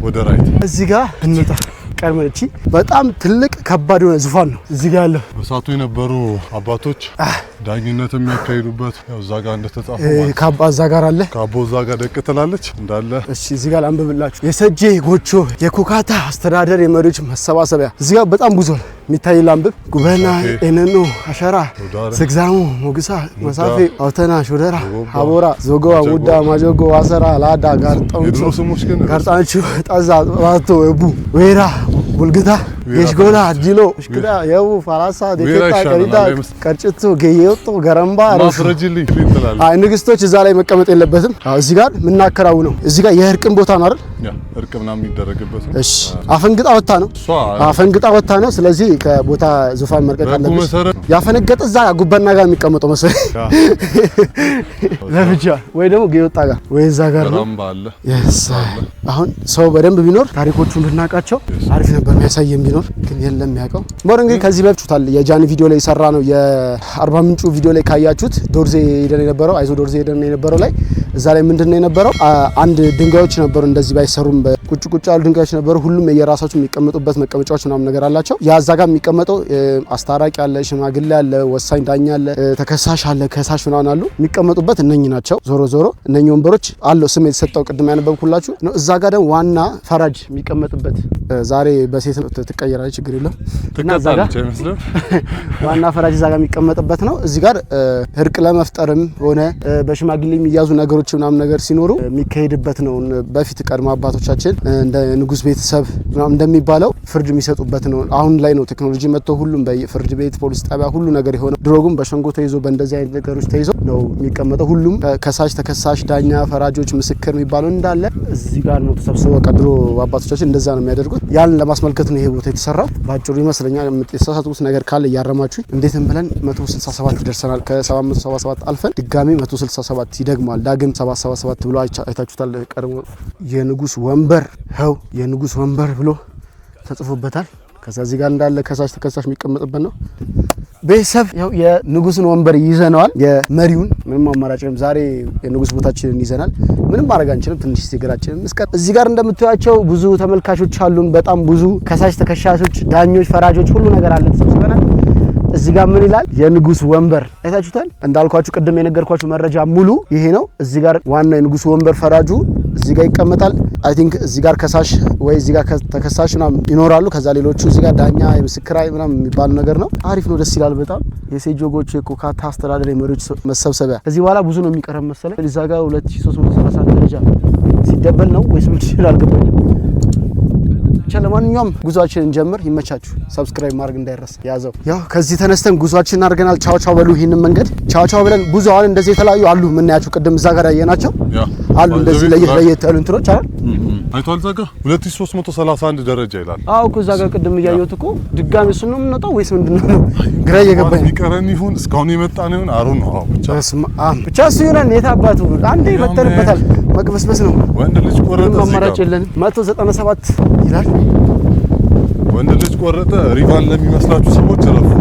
ወደ ራይት እዚህ ጋር እንውጣ። ቀርመቺ በጣም ትልቅ ከባድ የሆነ ዙፋን ነው እዚህ ጋር ያለው። በሳቱ የነበሩ አባቶች ዳኝነት የሚያካሂዱበት ያው እዛ ጋር እንደተጻፈው ካባ እዛ ጋር አለ። ካቦ እዛ ጋር ደቅ ትላለች እንዳለ። እሺ እዚህ ጋር አንብብላችሁ የሰጄ ጎቾ የኮካታ አስተዳደር የመሪዎች መሰባሰቢያ እዚህ ጋር በጣም ብዙ ነው የሚታይ። ላንብብ ጉበና ኤነኖ አሸራ ስግዛሙ ሞግሳ መሳፌ አውተና ሾደራ አቦራ ዞጎ ውዳ ማጆጎ ዋሰራ ላዳ ጋርጣው ስሙሽ ግን ጋርጣንቹ ጣዛ ባቶ እቡ ወይራ ቡልግታ የሽጎላ ዲሎ ሽግዳ የው ፋራሳ ዲከታ ከሪታ ቀርጭቱ ገየውጡ ገረምባ ማስረጅልኝ ይላል። አይ ንግስቶች እዛ ላይ መቀመጥ የለበትም። እዚህ ጋር ምናከራው ነው። እዚህ ጋር የእርቅን ቦታ ነው አይደል? ያ እርቅ ምናምን የሚደረግበት ነው። እሺ አፈንግጣ ወጣ ነው። አፈንግጣ ወጣ ነው። ስለዚህ ከቦታ ዙፋን መልቀቅ አለበት። ያፈነገጠ እዛ ጉበና ጋር የሚቀመጠው መሰለኝ ለብቻ ወይ ደግሞ ገየውጣ ጋር ወይ እዛ ጋር ነው። አሁን ሰው በደንብ ቢኖር ታሪኮቹን ብናቃቸው አሪፍ ነበር። የሚያሳየም ቢኖር ግን የለም ያውቀው ሞር እንግዲህ ከዚህ በፊት የጃኒ ቪዲዮ ላይ ሰራ ነው። የአርባ ምንጩ ቪዲዮ ላይ ካያችሁት ዶርዜ ሄደን የነበረው አይዞ ዶርዜ ሄደን የነበረው ላይ እዛ ላይ ምንድነው የነበረው? አንድ ድንጋዮች ነበሩ እንደዚህ ባይሰሩም ቁጭ ቁጭ ያሉ ድንጋዮች ነበሩ። ሁሉም የየራሳቸው የሚቀመጡበት መቀመጫዎች ምናምን ነገር አላቸው። ያዛ ጋር የሚቀመጠው አስታራቂ አለ፣ ሽማግሌ አለ፣ ወሳኝ ዳኛ አለ፣ ተከሳሽ አለ፣ ከሳሽ ምናምን አሉ። የሚቀመጡበት እነኚህ ናቸው። ዞሮ ዞሮ እነኚህ ወንበሮች አለው ስም የተሰጠው ቅድም ያነበብኩላችሁ ነው። እዛ ጋር ደግሞ ዋና ፈራጅ የሚቀመጥበት ዛሬ በሴት ትቀየራለች ችግር የለም እና እዛ ጋር ዋና ፈራጅ እዛ ጋር የሚቀመጥበት ነው። እዚህ ጋር እርቅ ለመፍጠርም ሆነ በሽማግሌ የሚያዙ ነገሮች ምናምን ነገር ሲኖሩ የሚካሄድበት ነው። በፊት ቀድሞ አባቶቻችን እንደ ንጉስ ቤተሰብ ምናምን እንደሚባለው ፍርድ የሚሰጡበት ነው። አሁን ላይ ነው ቴክኖሎጂ መጥቶ ሁሉም በፍርድ ቤት ፖሊስ ጣቢያ ሁሉ ነገር የሆነ። ድሮ ግን በሸንጎ ተይዞ በእንደዚህ አይነት ነገሮች ተይዞ ነው የሚቀመጠው። ሁሉም ከሳሽ፣ ተከሳሽ፣ ዳኛ፣ ፈራጆች፣ ምስክር የሚባለው እንዳለ እዚህ ጋር ነው ተሰብስበው። ቀድሮ አባቶቻችን እንደዛ ነው የሚያደርጉት። ያን ለማስመልከት ነው ይሄ ቦታ የተሰራው ባጭሩ ይመስለኛል። የተሳሳቱት ነገር ካለ ያረማችሁ። እንዴትም ብለን 167 ይደርሰናል። ከ777 አልፈን ድጋሚ 167 ይደግማል። ዳግም 777 ብሎ አይታችሁታል። ቀድሞ የንጉስ ወንበር ኸው የንጉስ ወንበር ብሎ ተጽፎበታል። ከዛ እዚህ ጋር እንዳለ ከሳሽ ተከሳሽ የሚቀመጥበት ነው። ቤተሰብ ያው የንጉስን ወንበር ይዘናል። የመሪውን ምንም አማራጭ የለም። ዛሬ የንጉስ ቦታችንን ይዘናል። ምንም ማድረግ አንችልም። ትንሽ ሲገራችንን መስቀል እዚህ ጋር እንደምታዩቸው ብዙ ተመልካቾች አሉን። በጣም ብዙ ከሳሽ ተከሳሾች፣ ዳኞች፣ ፈራጆች ሁሉ ነገር አለ ተሰብስበናል። እዚህ ጋር ምን ይላል? የንጉስ ወንበር አይታችሁታል። እንዳልኳችሁ ቅድም የነገርኳችሁ መረጃ ሙሉ ይሄ ነው። እዚህ ጋር ዋና የንጉስ ወንበር ፈራጁ እዚህ ጋር ይቀመጣል። አይ ቲንክ እዚህ ጋር ከሳሽ ወይ እዚህ ጋር ተከሳሽ ምናምን ይኖራሉ። ከዛ ሌሎቹ እዚህ ጋር ዳኛ፣ የምስክር ምናምን የሚባል ነገር ነው። አሪፍ ነው፣ ደስ ይላል በጣም። የሴጆጎች የኮካታ አስተዳደር የመሪዎች መሰብሰቢያ ከዚህ በኋላ ብዙ ነው የሚቀረም መሰለኝ። እዛ ጋር 2330 ደረጃ ሲደበል ነው ወይስ ምን ይችላል አልገባኝም። ብቻ ለማንኛውም ጉዟችንን እንጀምር። ይመቻችሁ። ሰብስክራይብ ማድረግ እንዳይረሳ። ያዘው ያው ከዚህ ተነስተን ጉዟችንን አድርገናል። ቻው ቻው በሉ። ይሄንን መንገድ ቻው ቻው ብለን ብዙ አሁን እንደዚህ የተለያዩ አሉ የምናያቸው ቅድም እዛ ጋር ያየናቸው አሉ እንደዚህ ለየት ያሉ እንትኖች አይደል? አይቷል። እዛ ጋር 2331 ደረጃ ይላል። አዎ እኮ እዛ ጋር ቅድም እያየሁት እኮ ድጋሚ እሱን ነው የምንወጣው ወይስ ምንድነው? ግራ እየገባኝ ይቀረን ይሁን እስካሁን የመጣን ይሁን አሩ ነው። አዎ ብቻ እሱ ይሆናል። የታባቱ አንዴ መተንበታል። መቅበስበስ ነው። ወንድ ልጅ ቆረጠ አማራጭ የለንም። 197 ይላል። ወንድ ልጅ ቆረጠ። ሪቫን ለሚመስላችሁ ሰዎች ረፉ።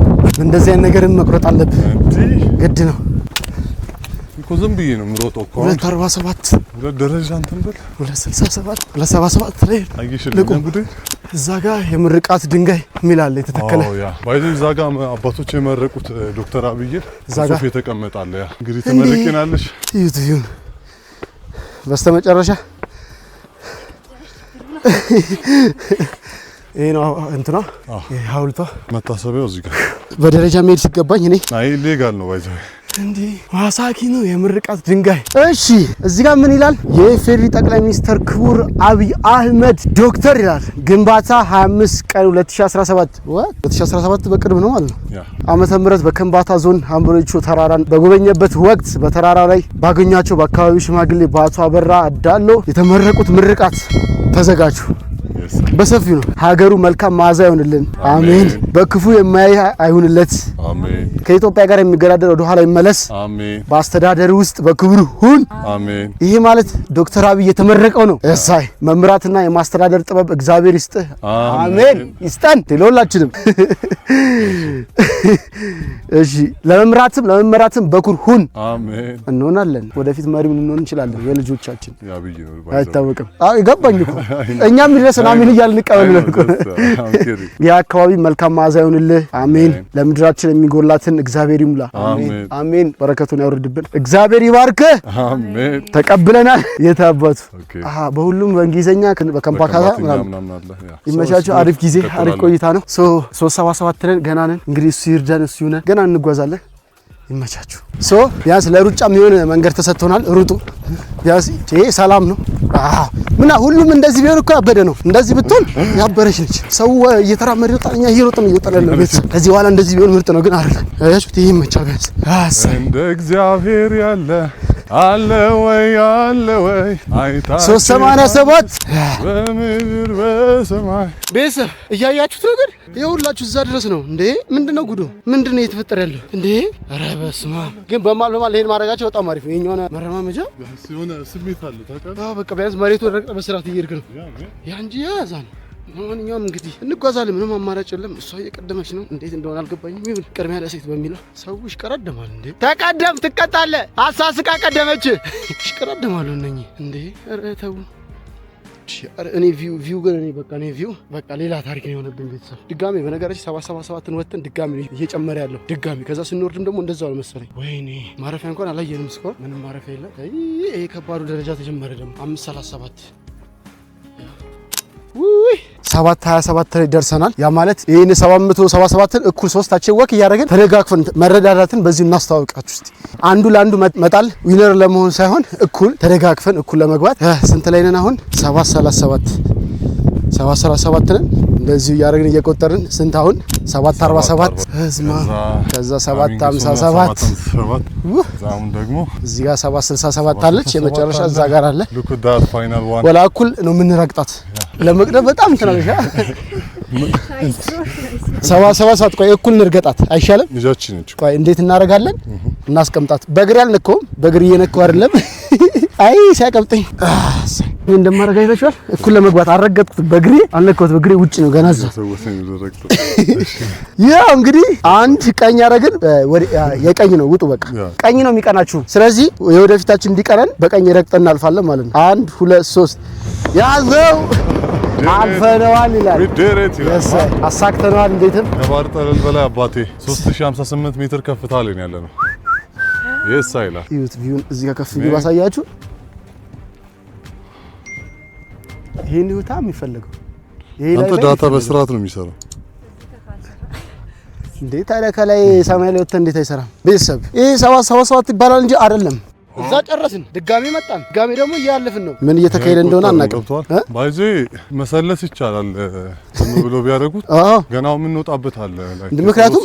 እንደዚህ አይነት ነገርን መቁረጥ አለብህ። ግድ ነው እኮ ዝም ብዬ ነው የምሮጠው እኮ 247 ሁለት ደረጃ እንትን ብል 267 277 ላይ አይሽልም እንግዲ እዛ ጋር የምርቃት ድንጋይ ሚላል የተተከለ ያ ባይዘ እዛ ጋር አባቶች የመረቁት ዶክተር አብይ እዛ ጋር የተቀመጣለ ያ እንግዲህ ተመረቂናለሽ ይሁን በስተመጨረሻ ይሄ ነው እንትና ሐውልቷ መታሰቢያው እዚህ ጋር በደረጃ መሄድ ሲገባኝ እኔ አይ ሌጋል ነው ባይዘ እንዴ ዋሳኪ ነው የምርቃት ድንጋይ። እሺ እዚህ ጋር ምን ይላል? የኢፌዴሪ ጠቅላይ ሚኒስትር ክቡር አብይ አህመድ ዶክተር ይላል። ግንባታ 25 ቀን 2017 2017 በቅርብ ነው ማለት ነው ዓመተ ምህረት በከምባታ ዞን አምቦሎቾ ተራራን በጎበኘበት ወቅት በተራራው ላይ ባገኛቸው በአካባቢው ሽማግሌ በአቶ አበራ አዳሎ የተመረቁት ምርቃት ተዘጋጁ። በሰፊው ነው። ሀገሩ መልካም መዓዛ ይሁንልን፣ አሜን። በክፉ የማያይ አይሁንለት፣ አሜን። ከኢትዮጵያ ጋር የሚገዳደር ወደ ኋላ ይመለስ፣ አሜን። በአስተዳደር ውስጥ በክብር ሁን፣ አሜን። ይሄ ማለት ዶክተር አብይ የተመረቀው ነው። እሳይ መምራትና የማስተዳደር ጥበብ እግዚአብሔር ይስጥህ፣ አሜን። ይስጠን ለሁላችንም። እሺ ለመምራትም በኩር ሁን፣ አሜን። እንሆናለን። ወደፊት መሪም ልንሆን እንችላለን። የልጆቻችን ያብይ ነው አይታወቅም። አዎ ይገባኝ እኮ እኛም ይደርሰና አሜን እያልን እንቀበል እኮ። የአካባቢ መልካም መዓዛ ይሁንልህ፣ አሜን። ለምድራችን የሚጎላትን እግዚአብሔር ይሙላ፣ አሜን አሜን። በረከቱን ያወርድብን፣ እግዚአብሔር ይባርክህ፣ አሜን። ተቀብለናል። የታባቱ በሁሉም በእንግሊዘኛ በከምፓካታ ይመቻችሁ። አሪፍ ጊዜ አሪፍ ቆይታ ነው። 377 ነን ገና ነን። እንግዲህ እሱ ይርዳን፣ እሱ ይሁን። ገና እንጓዛለን። ይመቻችሁ። ቢያንስ ለሩጫም የሆነ መንገድ ተሰጥቶናል። ሩጡ ቢያንስ ይሄ ሰላም ነው። ሁሉም እንደዚህ ቢሆን እኮ ያበደ ነው። እንደዚህ ብትሆን ያበረች ነች። ሰው እየተራመደ ይወጣል፣ እኛ እየሮጥን እየወጣን ነው። ቤተሰብ ከዚህ በኋላ እንደዚህ ቢሆን ምርጥ ነው። ግን አይደለም። አያችሁት? ይሄ ይመቻል። ቢያንስ እንደ እግዚአብሔር ያለ አለ ወይ 387 በምድር በሰማይ ቤተሰብ እያያችሁት ነው። ግን ይኸውላችሁ እዛ ድረስ ነው እንዴ! ምንድነው ጉዱ? ምንድነው እየተፈጠረ ያለው እንዴ? ኧረ በስመ አብ! ግን በማል ይሄን ማድረጋቸው በጣም አሪፍ ነው። የኛው መረማመጃ የሆነ ስሜት አለው ታውቃለህ። በቃ ቢያንስ መሬቱ ረግጠ በስርዓት እየሄድክ ነው። ያ እንጂ ያዛ ነው። ለማንኛውም እንግዲህ እንጓዛለን። ምንም አማራጭ የለም። እሷ እየቀደመች ነው። እንዴት እንደሆነ አልገባኝም። ይሁን ቅድሚያ ለሴት በሚለው ሰው ይሽቀረደማል እንዴ! ተቀደም ትቀጣለህ። አሳስቃ ቀደመች። ይሽቀረደማሉ እነኚህ እንዴ! ኧረ ተው። እኔ ቪው ግን እኔ ቪው በቃ ሌላ ታሪክ ነው የሆነብኝ። ቤተሰብ ድጋሜ በነገራችን 777ን ወጥተን ድጋሜ እየጨመረ ያለው ድጋሜ ከዛ ስንወርድም ደግሞ እንደዛው ነው መሰለኝ። ወይኔ ማረፊያ እንኳን አላየንም እስካሁን ምንም ማረፊያ የለም። ይሄ ከባዱ ደረጃ ተጀመረ ደግሞ 537 727 ላይ ደርሰናል። ያ ማለት ይሄን 777ን እኩል ሶስታችን ወክ እያደረግን ተደጋግፈን መረዳዳትን በዚህ እናስተዋውቃችሁ። እስቲ አንዱ ለአንዱ መጣል ዊነር ለመሆን ሳይሆን እኩል ተደጋግፈን እኩል ለመግባት ስንት ላይ ነን አሁን? 737 ነን። እንደዚህ እያደረግን እየቆጠርን ስንት አሁን? 747 ህዝማ ከዛ 757 አሁን ደግሞ እዚህ ጋር 767 አለች። የመጨረሻ እዛ ጋር አለ። ወላ እኩል ነው የምንረግጣት ለመቅደም በጣም ተናገሻ 777 ቆይ እኩል እንርገጣት አይሻልም? ልጃችን ነች። ቆይ እንዴት እናደርጋለን? እናስቀምጣት። በእግር ያልነካውም በእግር እየነካው አይደለም። አይ ሲያቀብጠኝ እንደማረጋ ይታችኋል። እኩል ለመግባት አረጋግጥኩት። በእግሬ አልነካሁት። በእግሬ ውጪ ነው ገና እዛ። ያው እንግዲህ አንድ ቀኝ አረግን። የቀኝ ነው ውጡ። በቃ ቀኝ ነው የሚቀናችሁ። ስለዚህ የወደፊታችን እንዲቀረን በቀኝ ረግጠን እናልፋለን ማለት ነው። 1 2 3 ያዘው አልፈነዋል ይላል። አሳክተነዋል። እንዴትም ከባህር ጠለል በላይ አባቴ 3058 ሜትር ከፍታ ላይ ነው ያለነው። ይሳይላ ይሁት ቪውን እዚህ ጋር ከፍ ብዬ ባሳያችሁ ይሄን ይሁታ የሚፈልገው ይሄ ላይ አንተ ዳታ በስርዓት ነው የሚሰራው። እንዴት ታዲያ ከላይ ሰማይ ላይ ወጥተህ እንዴት አይሰራም? ቤተሰብ ይሄ 777 ይባላል እንጂ አይደለም። እዛ ጨረስን። ድጋሜ መጣን። ድጋሜ ደግሞ እያለፍን ነው። ምን እየተካሄደ እንደሆነ አናውቅም። ባይዜ መሰለስ ይቻላል ዝም ብሎ ቢያደርጉት ገናው ምን ወጣበት አለ። ምክንያቱም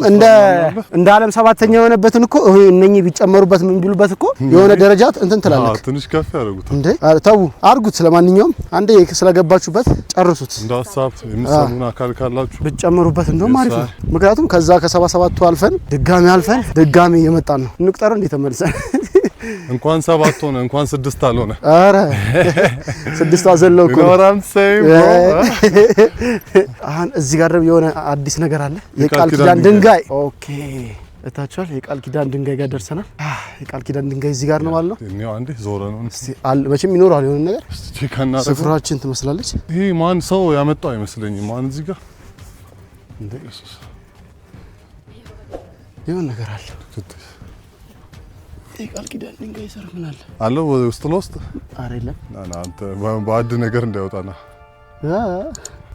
እንደ ዓለም ሰባተኛ የሆነበትን እኮ እነኚህ ቢጨመሩበት ምን ቢሉበት እኮ የሆነ ደረጃት እንትን ትላለህ። ትንሽ ከፍ ያደርጉት እንዴ ተው አርጉት። ስለማንኛውም አንዴ ስለገባችሁበት ጨርሱት። እንደ ሀሳብ የምትሰሙን አካል ካላችሁ ብትጨምሩበት እንደውም አሪፍ ነው። ምክንያቱም ከዛ ከ77ቱ አልፈን ድጋሜ የመጣን ነው። እንቁጠር እንዴ ተመልሰን እንኳን 7 ሆነ እንኳን 6 አልሆነ። አረ 6 አዘለውኩ ወራም ሰይም አሁን እዚህ ጋር ደግሞ የሆነ አዲስ ነገር አለ። የቃል ኪዳን ድንጋይ ኦኬ እታቻል። የቃል ኪዳን ድንጋይ ጋር ደርሰናል። የቃል ኪዳን ድንጋይ እዚህ ጋር ነው ማለት ነው። እኛው አንዴ ዞረ ነው እስቲ መቼም ይኖራል የሆነ ነገር። እስቲ ከናረጋ ስፍራችን ትመስላለች። ይሄ ማን ሰው ያመጣው አይመስለኝም። ማን እዚህ ጋር እንደ ኢየሱስ የሆነ ነገር አለ። የቃል ኪዳን ድንጋይ ሰር ምን አለ አለው ውስጥ ለውስጥ አይደለም። አንተ ባድ ነገር እንዳይወጣና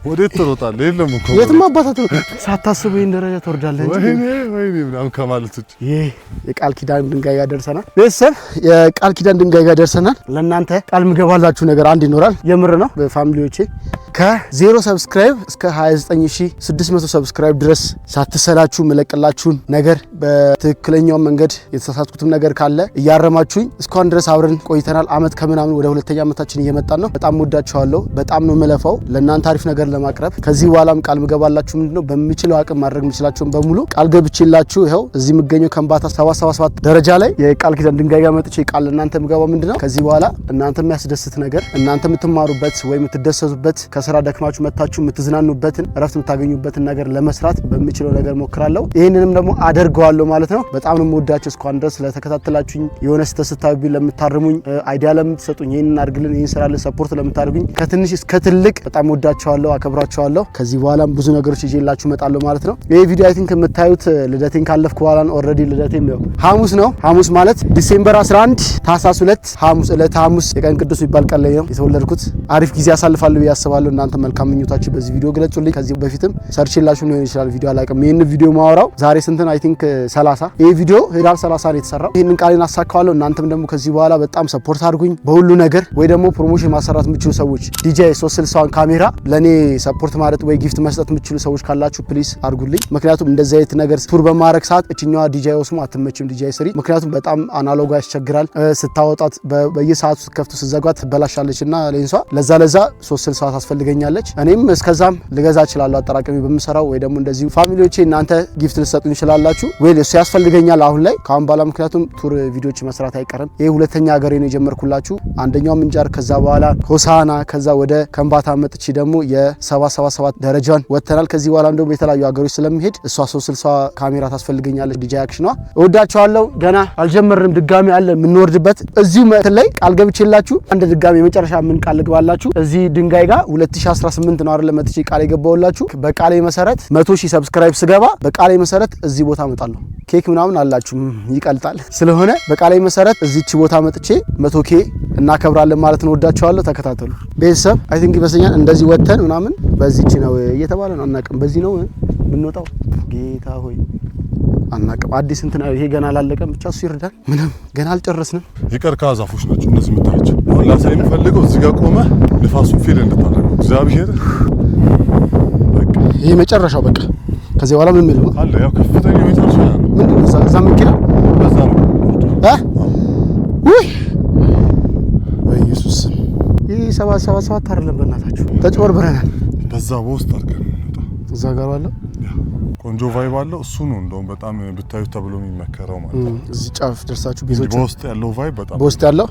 ወዴት ትሮጣለህ? የለም እኮ የትም አባታት ሳታስበው ይሄን ደረጃ ትወርዳለህ እንጂ ወይኔ ምናምን ከማለት ውጭ የቃል ኪዳን ድንጋይ ጋር ደርሰናል። ቤተሰብ የቃል ኪዳን ድንጋይ ጋር ደርሰናል። ለእናንተ ቃል ምገባላችሁ ነገር አንድ ይኖራል። የምር ነው። በፋሚሊዎቼ ከ0 ሰብስክራይብ እስከ 29600 ሰብስክራይብ ድረስ ሳትሰላችሁ መለቀላችሁን ነገር በትክክለኛው መንገድ የተሳሳትኩትም ነገር ካለ እያረማችሁኝ እስካሁን ድረስ አብረን ቆይተናል። አመት ከምናምን ወደ ሁለተኛ አመታችን እየመጣን ነው። በጣም ወዳችኋለሁ። በጣም ነው መለፋው ለእናንተ አሪፍ ነገር ለማቅረብ። ከዚህ በኋላም ቃል ምገባላችሁ ምንድነው በሚችለው አቅም ማድረግ የምችላችሁን በሙሉ ቃል ገብቼላችሁ ይኸው እዚህ የምገኘው ከምባታ 777 ደረጃ ላይ የቃል ኪዳን ድንጋይ ጋር መጥቼ ቃል እናንተ ምገባው ምንድነው ከዚህ በኋላ እናንተ የሚያስደስት ነገር እናንተ የምትማሩበት ወይ የምትደሰቱበት ከስራ ደክማችሁ መታችሁ የምትዝናኑበትን እረፍት የምታገኙበትን ነገር ለመስራት በሚችለው ነገር ሞክራለሁ። ይሄንንም ደግሞ አደርገዋለሁ ማለት ነው። በጣም ነው የምወዳችሁ እስካሁን ድረስ ስለተከታተላችሁኝ፣ የሆነ ስተስታቢ ለምታርሙኝ፣ አይዲያ ለምትሰጡኝ፣ ይሄንን አድርግልን ይሄን ስራልን ሰፖርት ለምታደርጉኝ ከትንሽ እስከ ትልቅ በጣም ወዳችኋለሁ፣ አከብራችኋለሁ። ከዚህ በኋላም ብዙ ነገሮች ይዤላችሁ እመጣለሁ ማለት ነው። ይሄ ቪዲዮ አይ ቲንክ የምታዩት ልደቴን ካለፍኩ በኋላ ነው። ኦልሬዲ ልደቴም ነው ሐሙስ ነው። ሐሙስ ማለት ዲሴምበር 11 ታህሳስ 2 ሐሙስ ዕለት ሐሙስ የቀን ቅዱስ የሚባል ቀን ላይ ነው የተወለድኩት። አሪፍ ጊዜ አሳልፋለሁ ብዬ አስባለሁ። እናንተ መልካም ምኞታችሁ በዚህ ቪዲዮ ገለጹልኝ። ከዚህ በፊትም ሰርችላችሁ ሊሆን ይችላል ቪዲዮ አላውቅም። ይሄን ቪዲዮ ማወራው ዛሬ ስንትን አይ ቲንክ 30 ይሄ ቪዲዮ ህዳር 30 ነው የተሰራው። ይሄንን ቃሌን አሳካዋለሁ። እናንተም ደግሞ ከዚህ በኋላ በጣም ሰፖርት አድርጉኝ በሁሉ ነገር። ወይ ደግሞ ፕሮሞሽን ማሰራት የምትችሉ ሰዎች ዲጄ 360 ካሜራ ለኔ ሰፖርት ማለት ወይ ጊፍት መስጠት የምትችሉ ሰዎች ካላችሁ ፕሊስ አድርጉልኝ። ምክንያቱም እንደዚህ አይነት ነገር ቱር በማድረግ ሰዓት እቺኛዋ ዲጄ ወስሙ አትመችም ዲጄ ስሪ። ምክንያቱም በጣም አናሎግ ያስቸግራል። ስታወጣት በየሰዓቱ ስትከፍቱ ስትዘጓት ትበላሻለችና ሌንሷ ለዛ 360 ታስፈልገኛለች። እኔም እስከዛም ልገዛ እችላለሁ አጠራቀሚ በመሰራው ወይ ደግሞ እንደዚህ ፋሚሊዎቼ እናንተ ጊፍት ልትሰጡኝ ይችላላችሁ ወይ እሱ ያስፈልገኛል አሁን ላይ ካሁን በኋላ። ምክንያቱም ቱር ቪዲዮዎች መስራት አይቀርም። ይሄ ሁለተኛ ሀገሬ ነው የጀመርኩላችሁ። አንደኛው ምንጃር፣ ከዛ በኋላ ሆሳና፣ ከዛ ወደ ከምባታ መጥቼ ደግሞ የ777 ደረጃን ወተናል። ከዚህ በኋላ እንደውም የተለያዩ ሀገሮች ስለሚሄድ እሷ 360 ካሜራ ታስፈልገኛለች ዲጄ አክሽኗ። እወዳችኋለሁ። ገና አልጀመርንም። ድጋሚ አለ የምንወርድበት እዚሁ መተል ላይ ቃል ገብቼላችሁ አንድ ድጋሚ የመጨረሻ ምን ቃል ልግባላችሁ እዚህ ድንጋይ ጋር 2018 ነው አይደል መጥቼ ቃል የገባውላችሁ። በቃሌ መሰረት 100,000 ሰብስክራይብ ስገባ በቃሌ መሰረት እዚህ ቦታ እመጣለሁ። ኬክ ምናምን አላችሁ ይቀልጣል ስለሆነ በቃሌ መሰረት እዚች ቦታ መጥቼ 100K እናከብራለን ማለት ነው። ወዳችኋለሁ። ተከታተሉ ቤተሰብ። አይ ቲንክ ይመስለኛል እንደዚህ ወተን ምናምን በዚች ነው እየተባለ ነው አናውቅም። በዚህ ነው የምንወጣው። ጌታ ሆይ አናውቅም። አዲስ እንትን ይሄ ገና አላለቀም። ብቻ እሱ ይርዳል። ምንም ገና አልጨረስንም። የቀርከሃ ዛፎች ናቸው እነዚህ የምታያቸው። አሁን ላሳይ የምፈልገው እዚህ ጋር ቆመ ንፋሱን ፊል እንድታደርገው እግዚአብሔር። በቃ ይሄ መጨረሻው በቃ ከዚህ በኋላ ምን ምንም አለ። ያው ከፍተኛ ሜትሮች ነው ምንድን ነው እዛ መኪና በዛ ነው ውይ በኢየሱስ ይሄ 777 አይደለም በእናታችሁ ተጭበርብረናል። በዛ በውስጥ አድርገን እዛ ጋር አለ ቆንጆ ቫይብ አለው። እሱ ነው እንደውም በጣም ብታዩት ተብሎ የሚመከረው ማለት ነው። እዚህ ጫፍ ደርሳችሁ ቤቶች በውስጥ ያለው ቫይብ በጣም በውስጥ ያለው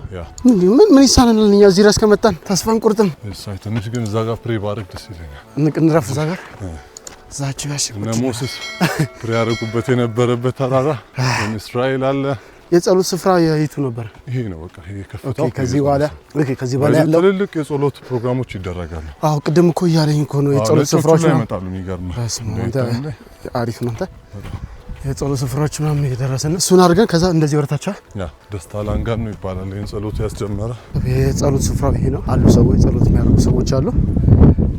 ምን ይሳናል? እኛ እዚህ ድረስ ከመጣን ተስፋን ቁርጥም እሳይ ትንሽ ግን እዛ ጋር ፕሬ ባረግ ደስ ይለኛል። እንረፍ እዛ ጋር እዛች ጋር ሞሴስ ፕሬ ያደረጉበት የነበረበት ተራራ እስራኤል አለ። የጸሎት ስፍራ የቱ ነበር? ይሄ ነው በቃ ይሄ ከፍታው። ከዚህ በኋላ ያለው ትልልቅ የጸሎት ፕሮግራሞች ይደረጋሉ። አዎ ቅድም እኮ እያለኝ እኮ ነው የጸሎት ስፍራዎች ነው ይመጣሉ። የሚገርም አሪፍ ነው። አንተ የጸሎት ስፍራዎች ምናምን እየደረሰን እሱን አድርገን ከዛ እንደዚህ ወርታቻ ደስታ ላንጋን ነው ይባላል። ይሄን ጸሎት ያስጀመረ የጸሎት ስፍራው ይሄ ነው አሉ ሰዎች ጸሎት የሚያደርጉ ሰዎች አሉ።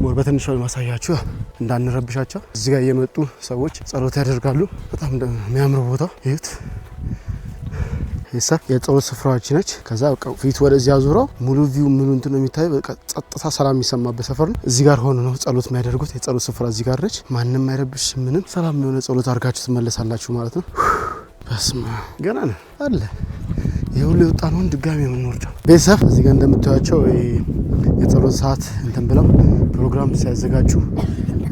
ሞር በትንሹ ማሳያችሁ እንዳንረብሻቸው እዚህ ጋር እየመጡ ሰዎች ጸሎት ያደርጋሉ። በጣም የሚያምር ቦታ ይሁት ቤተሰብ የጸሎት ስፍራችን ነች። ከዛ በቃ ፊት ወደዚህ አዙረው ሙሉ ቪው ምኑ እንትን ነው የሚታየው። በቃ ጸጥታ ሰላም የሚሰማበት ሰፈር ነው። እዚህ ጋር ሆኖ ነው ጸሎት የሚያደርጉት። የጸሎት ስፍራ እዚህ ጋር ነች። ማንም አይረብሽ፣ ምንም ሰላም የሆነ ጸሎት አድርጋችሁ ትመለሳላችሁ ማለት ነው። በስመ አብ ገና ነው አለ የሁሉ የወጣ ነው ድጋሚ የምንወርደው። ቤተሰብ እዚህ ጋር እንደምታዩቸው የጸሎት ሰዓት እንትን ብለው ፕሮግራም ሲያዘጋጁ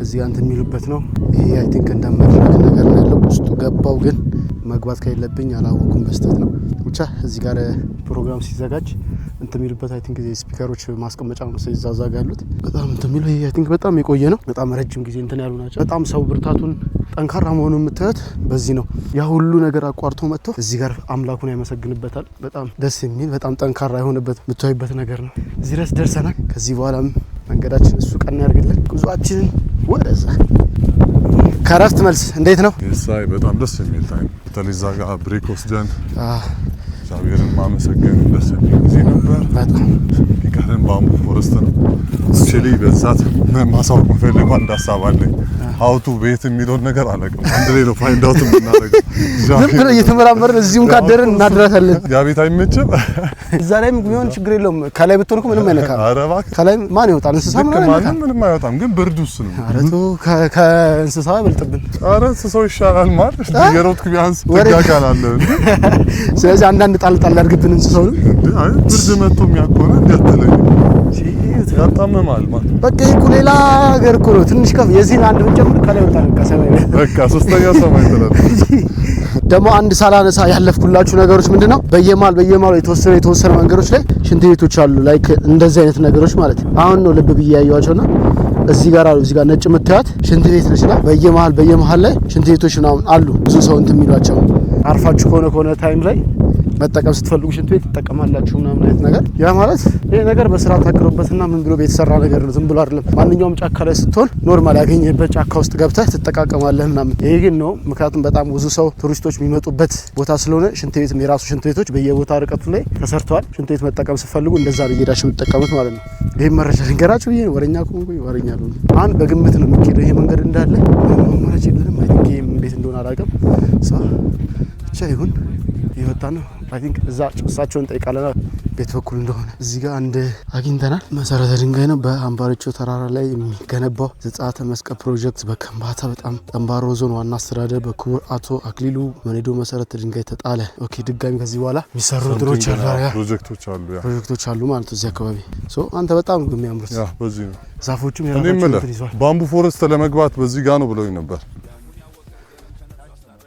እዚህ ጋር እንትን የሚሉበት ነው። ይሄ አይ ቲንክ እንደመድረክ ነገር ነው ያለው። ውስጡ ገባው ግን መግባት ከሌለብኝ አላወኩም በስተት ነው። ብቻ እዚህ ጋር ፕሮግራም ሲዘጋጅ እንትን የሚሉበት አይ ቲንክ ስፒከሮች ማስቀመጫ ነው ሲዛዛ ያሉት። በጣም እንትን የሚሉ ይሄ አይ ቲንክ በጣም የቆየ ነው። በጣም ረጅም ጊዜ እንትን ያሉ ናቸው። በጣም ሰው ብርታቱን ጠንካራ መሆኑን የምታዩት በዚህ ነው። ያ ሁሉ ነገር አቋርጦ መጥቶ እዚህ ጋር አምላኩን ያመሰግንበታል። በጣም ደስ የሚል በጣም ጠንካራ የሆነበት የምታዩበት ነገር ነው። እዚህ ድረስ ደርሰናል። ከዚህ በኋላም መንገዳችን እሱ ቀና ያርግልን። ጉዟችንን ወደዛ ከረፍት መልስ እንዴት ነው? የሳይ በጣም ደስ የሚል ታይም በተለይ እዛ ጋር ብሬክ ወስደን እግዚአብሔርን ማመሰገን ደስ የሚል ጊዜ ነበር። በጣም ይቀርን ባምቡ ፎረስት ነው ስፔሻሊ በዛት ማሳወቅ ፈልገው አንድ ሀሳብ አለኝ። ሀውቱ ቤት የሚለውን ነገር አላውቅም። አንድ ላይ ነው ፋይንድ አውት የምናደርገው። ዝም ብለን እየተመራመርን እዚሁም ካደረን እናድራታለን። ያ ቤት አይመችም። እዛ ላይም ቢሆን ችግር የለውም። ከላይ ብትሆን እኮ ምንም አይነካም። ኧረ እባክህ ከላይ ማን ይወጣል? እንስሳ ምንም አይወጣም። ግን ብርዱስ ነው። ኧረ ተው ከእንስሳው አይበልጥብን። ኧረ እንስሳው ይሻላል ማለት የሮጥክ ቢያንስ ትጋጋላለህ እንዴ። ስለዚህ አንዳንድ ጣል አድርግብን እንስሳው ነው እንዴ። አይ ብርድ መጥቶ የሚያቆና እንዲያተለኝ ያጣመማል ማለት በቃ እኮ ሌላ ሀገር እኮ ነው። ትንሽ ከፍ የዚህን አንድ ብንጨምር ከላይ ወጣ ነው ከሰማይ በቃ ሶስተኛ ሰማይ ተላል። ደግሞ አንድ ሳላነሳ ያለፍኩላችሁ ነገሮች ምንድነው? በየማል የተወሰነ መንገዶች ላይ ሽንት ቤቶች አሉ። ላይክ እንደዚህ አይነት ነገሮች ማለት ነው። አሁን ነው ልብ ብዬ ያያቸውና እዚህ ጋር ነጭ የምታዩት ሽንት ቤት ነችና በየመሃል ላይ ሽንት ቤቶች ምናምን አሉ። ብዙ ሰው እንትን የሚሏቸው አርፋችሁ ከሆነ ታይም ላይ መጠቀም ስትፈልጉ ሽንት ቤት ትጠቀማላችሁ ምናምን አይነት ነገር። ያ ማለት ይሄ ነገር በስራ ታቅዶበትና ምን ብሎ የተሰራ ነገር ነው። ዝም ብሎ አይደለም። ማንኛውም ጫካ ላይ ስትሆን ኖርማል ያገኘበት ጫካ ውስጥ ገብተህ ትጠቃቀማለህ ምናምን። ይሄ ግን ነው ምክንያቱም በጣም ብዙ ሰው ቱሪስቶች የሚመጡበት ቦታ ስለሆነ ሽንት ቤት የራሱ ሽንት ቤቶች በየቦታ ርቀቱ ላይ ተሰርተዋል። ሽንት ቤት መጠቀም ስትፈልጉ እንደዛ ነው እየሄዳችሁ የምትጠቀሙት ማለት ነው። ይሄን መረጃ ልንገራችሁ ብዬ ነው። ወረኛ ነው አሁን በግምት ነው የሚሄደው ይሄ መንገድ እንዳለ መረጃ የለንም። አይ ቲንክ ይሄም እንዴት እንደሆነ አላውቅም። ብቻ ይሁን ይወጣ ነው። አይ ቲንክ እዛ ጭሳቸውን ጠይቃለና ቤት በኩል እንደሆነ እዚህ ጋር አንድ አግኝተናል። መሰረተ ድንጋይ ነው በአምባሪቾ ተራራ ላይ የሚገነባው ዘጸአተ መስቀል ፕሮጀክት በከምባታ በጣም ጠንባሮ ዞን ዋና አስተዳደር በክቡር አቶ አክሊሉ መኔዶ መሰረተ ድንጋይ ተጣለ። ኦኬ ድጋሚ ከዚህ በኋላ የሚሰሩ ድሮች ፕሮጀክቶች አሉ ማለት ነው እዚህ አካባቢ። አንተ በጣም የሚያምሩት በዚህ ነው። ዛፎቹም ያላቸው ይዟል። ባምቡ ፎረስት ለመግባት በዚህ ጋር ነው ብለውኝ ነበር።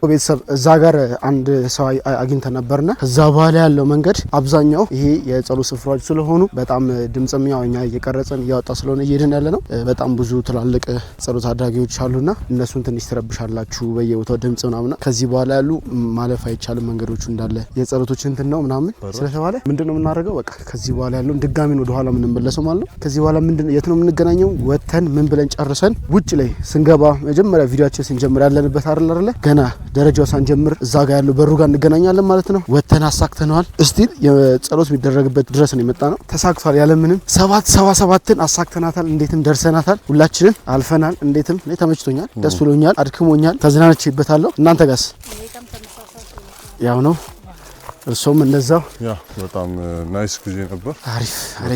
ቤተሰብ እዛ ጋር አንድ ሰው አግኝተ ነበርና ከዛ በኋላ ያለው መንገድ አብዛኛው ይሄ የጸሎት ስፍራዎች ስለሆኑ በጣም ድምጽም ያው እኛ እየቀረጸን እያወጣ ስለሆነ እየሄድን ያለ ነው። በጣም ብዙ ትላልቅ ጸሎት አድራጊዎች አሉና እነሱን ትንሽ ትረብሻላችሁ በየቦታው ድምጽ ምናምን። ከዚህ በኋላ ያሉ ማለፍ አይቻልም መንገዶቹ እንዳለ የጸሎቶች እንትን ነው ምናምን ስለተባለ ምንድነው የምናደርገው? በቃ ከዚህ በኋላ ያለው ድጋሚ ነው ወደ ኋላ የምንመለሰው ማለት ነው። ከዚህ በኋላ ምንድነው የት ነው የምንገናኘው? ወተን ምን ብለን ጨርሰን ውጭ ላይ ስንገባ መጀመሪያ ቪዲዮአችን ስንጀምር ያለንበት አይደል ገና ደረጃው ሳንጀምር እዛ ጋር ያለው በሩ ጋር እንገናኛለን ማለት ነው። ወተን አሳክተናል። እስቲል የጸሎት የሚደረግበት ድረስ ነው የመጣ ነው። ተሳክቷል። ያለምንም 777ን አሳክተናታል። እንዴትም ደርሰናታል። ሁላችንን አልፈናል። እንዴትም እኔ ተመችቶኛል፣ ደስ ብሎኛል፣ አድክሞኛል፣ ተዝናንቼበታለሁ። እናንተ ጋርስ ያው ነው? እርሶም እንደዛው? ያ በጣም ናይስ ጊዜ ነበር። አሪፍ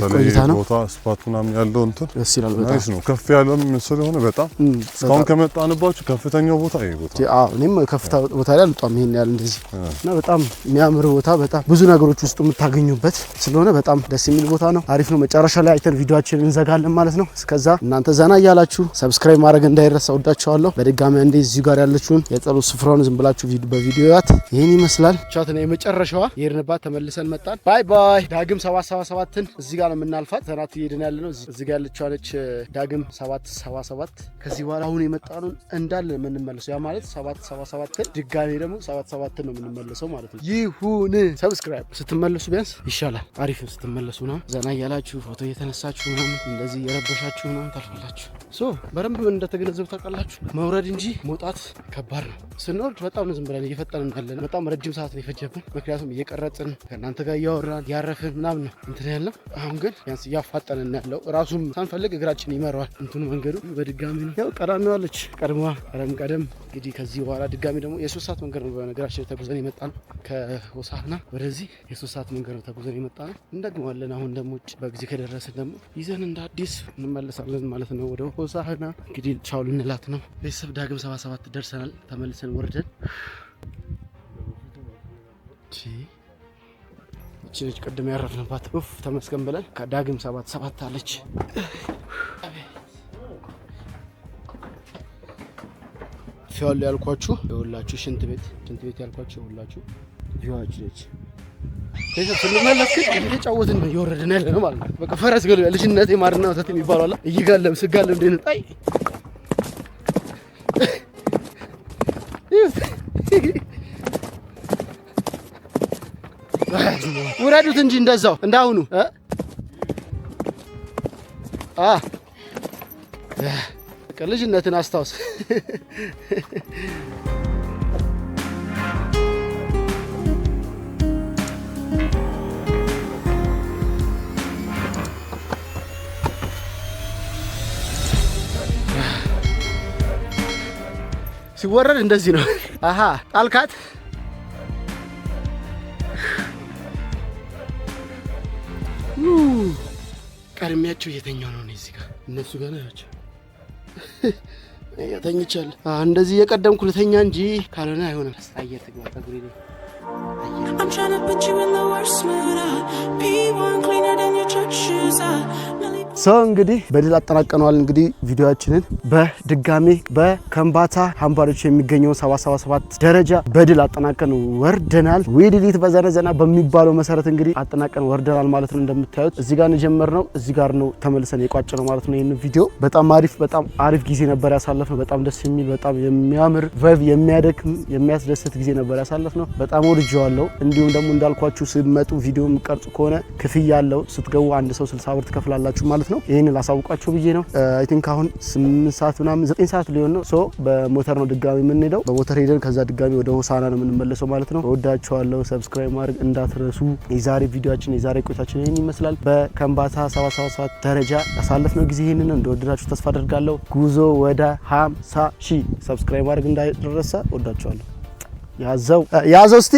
ቆይታ ነው። ቦታ ስፓት ምናምን ያለው እንትን ደስ ይላል። በጣም ናይስ ነው። ከፍ ያለም ስለሆነ በጣም እስካሁን ከመጣንባችሁ ከፍተኛው ቦታ ይሄ ቦታ። እኔም ከፍታ ቦታ ላይ አልወጣም ይሄን ያህል እንደዚህ እና በጣም የሚያምር ቦታ፣ በጣም ብዙ ነገሮች ውስጥ የምታገኙበት ስለሆነ በጣም ደስ የሚል ቦታ ነው። አሪፍ ነው። መጨረሻ ላይ አይተን ቪዲዮአችንን እንዘጋለን ማለት ነው። እስከዛ እናንተ ዘና እያላችሁ ሰብስክራይብ ማድረግ እንዳይረሳ። ወዳችኋለሁ። በድጋሚ እዚህ ጋር ያለችውን የጸሎት ስፍራውን ዝም ብላችሁ በቪዲዮያት ይሄን ይመስላል። ቻት ነው የመጨረሻ የርንባት ተመልሰን መጣን። ባይ ባይ። ዳግም 777ን እዚህ ጋር ነው የምናልፋት። ተናት እየሄድን ያለ ነው። እዚህ ጋር ያለችው አለች ዳግም 777። ከዚህ በኋላ አሁን የመጣነው እንዳለ የምንመለሰው ያ ማለት 777ን ድጋሜ ደግሞ 77ን ነው የምንመለሰው ማለት ነው። ይሁን ሰብስክራይብ ስትመለሱ ቢያንስ ይሻላል። አሪፍ ስትመለሱ ነው ዘና እያላችሁ ፎቶ እየተነሳችሁ ነው እንደዚህ እየረበሻችሁ ነው ታልፋላችሁ። በደንብ ምን እንደተገነዘቡ ታውቃላችሁ። መውረድ እንጂ መውጣት ከባድ ነው። ስንወርድ በጣም ነው ዝም ብለን እየፈጠንን ያለን። በጣም ረጅም ሰዓት ነው የፈጀብን ምክንያቱም እየተመላለስን እየቀረጽን ከእናንተ ጋር እያወራን ያረፍን ምናምን ነው እንትን ያለው። አሁን ግን ቢያንስ እያፋጠንን ያለው ራሱም ሳንፈልግ እግራችን ይመራዋል እንትኑ መንገዱ። በድጋሚ ነው ያው ቀዳሚዋ አለች ቀደም እንግዲህ ከዚህ በኋላ ድጋሚ ደግሞ የ3 ሰዓት መንገድ ነው በነገራችን ተጉዘን የመጣ ነው። ከሆሳዕና ወደዚህ የ3 ሰዓት መንገድ ነው ተጉዘን የመጣ ነው። እንደግመዋለን። አሁን ደግሞ በጊዜ ከደረስን ደግሞ ይዘን እንደ አዲስ እንመለሳለን ማለት ነው ወደ ሆሳዕና። እንግዲህ ቻው ልንላት ነው ቤተሰብ። ዳግም 77 ደርሰናል። ተመልሰን ወርደን እቺ ልጅ ቅድም ያረፍንባት ተመስገን ብለን ከዳግም 77 አለች። ፊያል ያልኳችሁ ይኸውላችሁ ሽንት ቤት ያልኳችሁ ይኸውላችሁ ቪዋች ነች። ስንመለስ ግን እየተጫወትን ነው እየወረድን ያለ ነው ማለት ነው። በቃ ፈረስ ገሉ ልጅነቴ ማርና ወተት የሚባለው አለ እየጋለም ስጋለም እንደነጣይ ውረዱት እንጂ እንደዛው እንዳሁኑ ልጅነትን አስታውስ። ሲወረድ እንደዚህ ነው። ጣልካት ቀድሚያቸው እየተኛው ነው እዚህ ጋር እነሱ ጋር ናቸው። ተኝቻለሁ። እንደዚህ የቀደምኩ ልተኛ እንጂ ካልሆነ አይሆንም። አየር ትግባ ተጉሪ ነው። I'm trying to put you in the worst mood. P1 cleaner than your church shoes. ሰው እንግዲህ በድል አጠናቀናል። እንግዲህ ቪዲዮአችንን በድጋሚ በከምባታ ሀምባሮች የሚገኘው 777 ደረጃ በድል አጠናቀን ወርደናል። ዊድሊት በዘነዘና በሚባለው መሰረት እንግዲህ አጠናቀን ወርደናል ማለት ነው። እንደምታዩት እዚህ ጋር ነው እዚህ ጋር ነው ተመልሰን የቋጨነው ማለት ነው። ይሄን ቪዲዮ በጣም አሪፍ ጊዜ ነበር ያሳለፍነው። በጣም ደስ የሚል በጣም የሚያምር ቫይብ የሚያደክም የሚያስደስት ጊዜ ነበር ያሳለፍነው። በጣም ወድጄዋለሁ። እንዲሁም ደግሞ እንዳልኳችሁ ስትመጡ ቪዲዮ የምትቀርጹ ከሆነ ክፍያ አለው። ስትገቡ አንድ ሰው 60 ብር ትከፍላላችሁ ማለት ነው። ይሄን ላሳውቃችሁ ብዬ ነው። አይ ቲንክ አሁን 8 ሰዓት ምናምን 9 ሰዓት ሊሆን ነው። ሶ በሞተር ነው ድጋሚ የምንሄደው። በሞተር ሄደን ከዛ ድጋሚ ወደ ሆሳዕና ነው የምንመለሰው ማለት ነው። ወዳችኋለሁ። ሰብስክራይብ ማድረግ እንዳትረሱ። የዛሬ ቪዲዮአችን የዛሬ ቆይታችን ይሄን ይመስላል። በከምባታ 777 ደረጃ ያሳለፍነው ጊዜ ይሄንን እንደወደዳችሁ ተስፋ አደርጋለሁ። ጉዞ ወደ 50,000 ሰብስክራይብ ማድረግ እንዳይረሳ። ወዳችኋለሁ። ያዘው እስቲ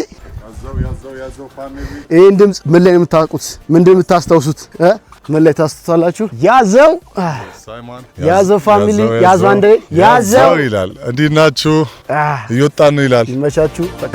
ያዘው ፋሚሊ። ይሄን ድምጽ ምን ላይ ነው የምታውቁት? ምንድን ነው የምታስታውሱት? ምን ላይ ታስታውሳላችሁ? ያዘው ፋሚሊ ያዘው አንዴ ያዘው ይላል። እንዴት ናችሁ? እየወጣን ነው ይላል። ይመቻችሁ። በቃ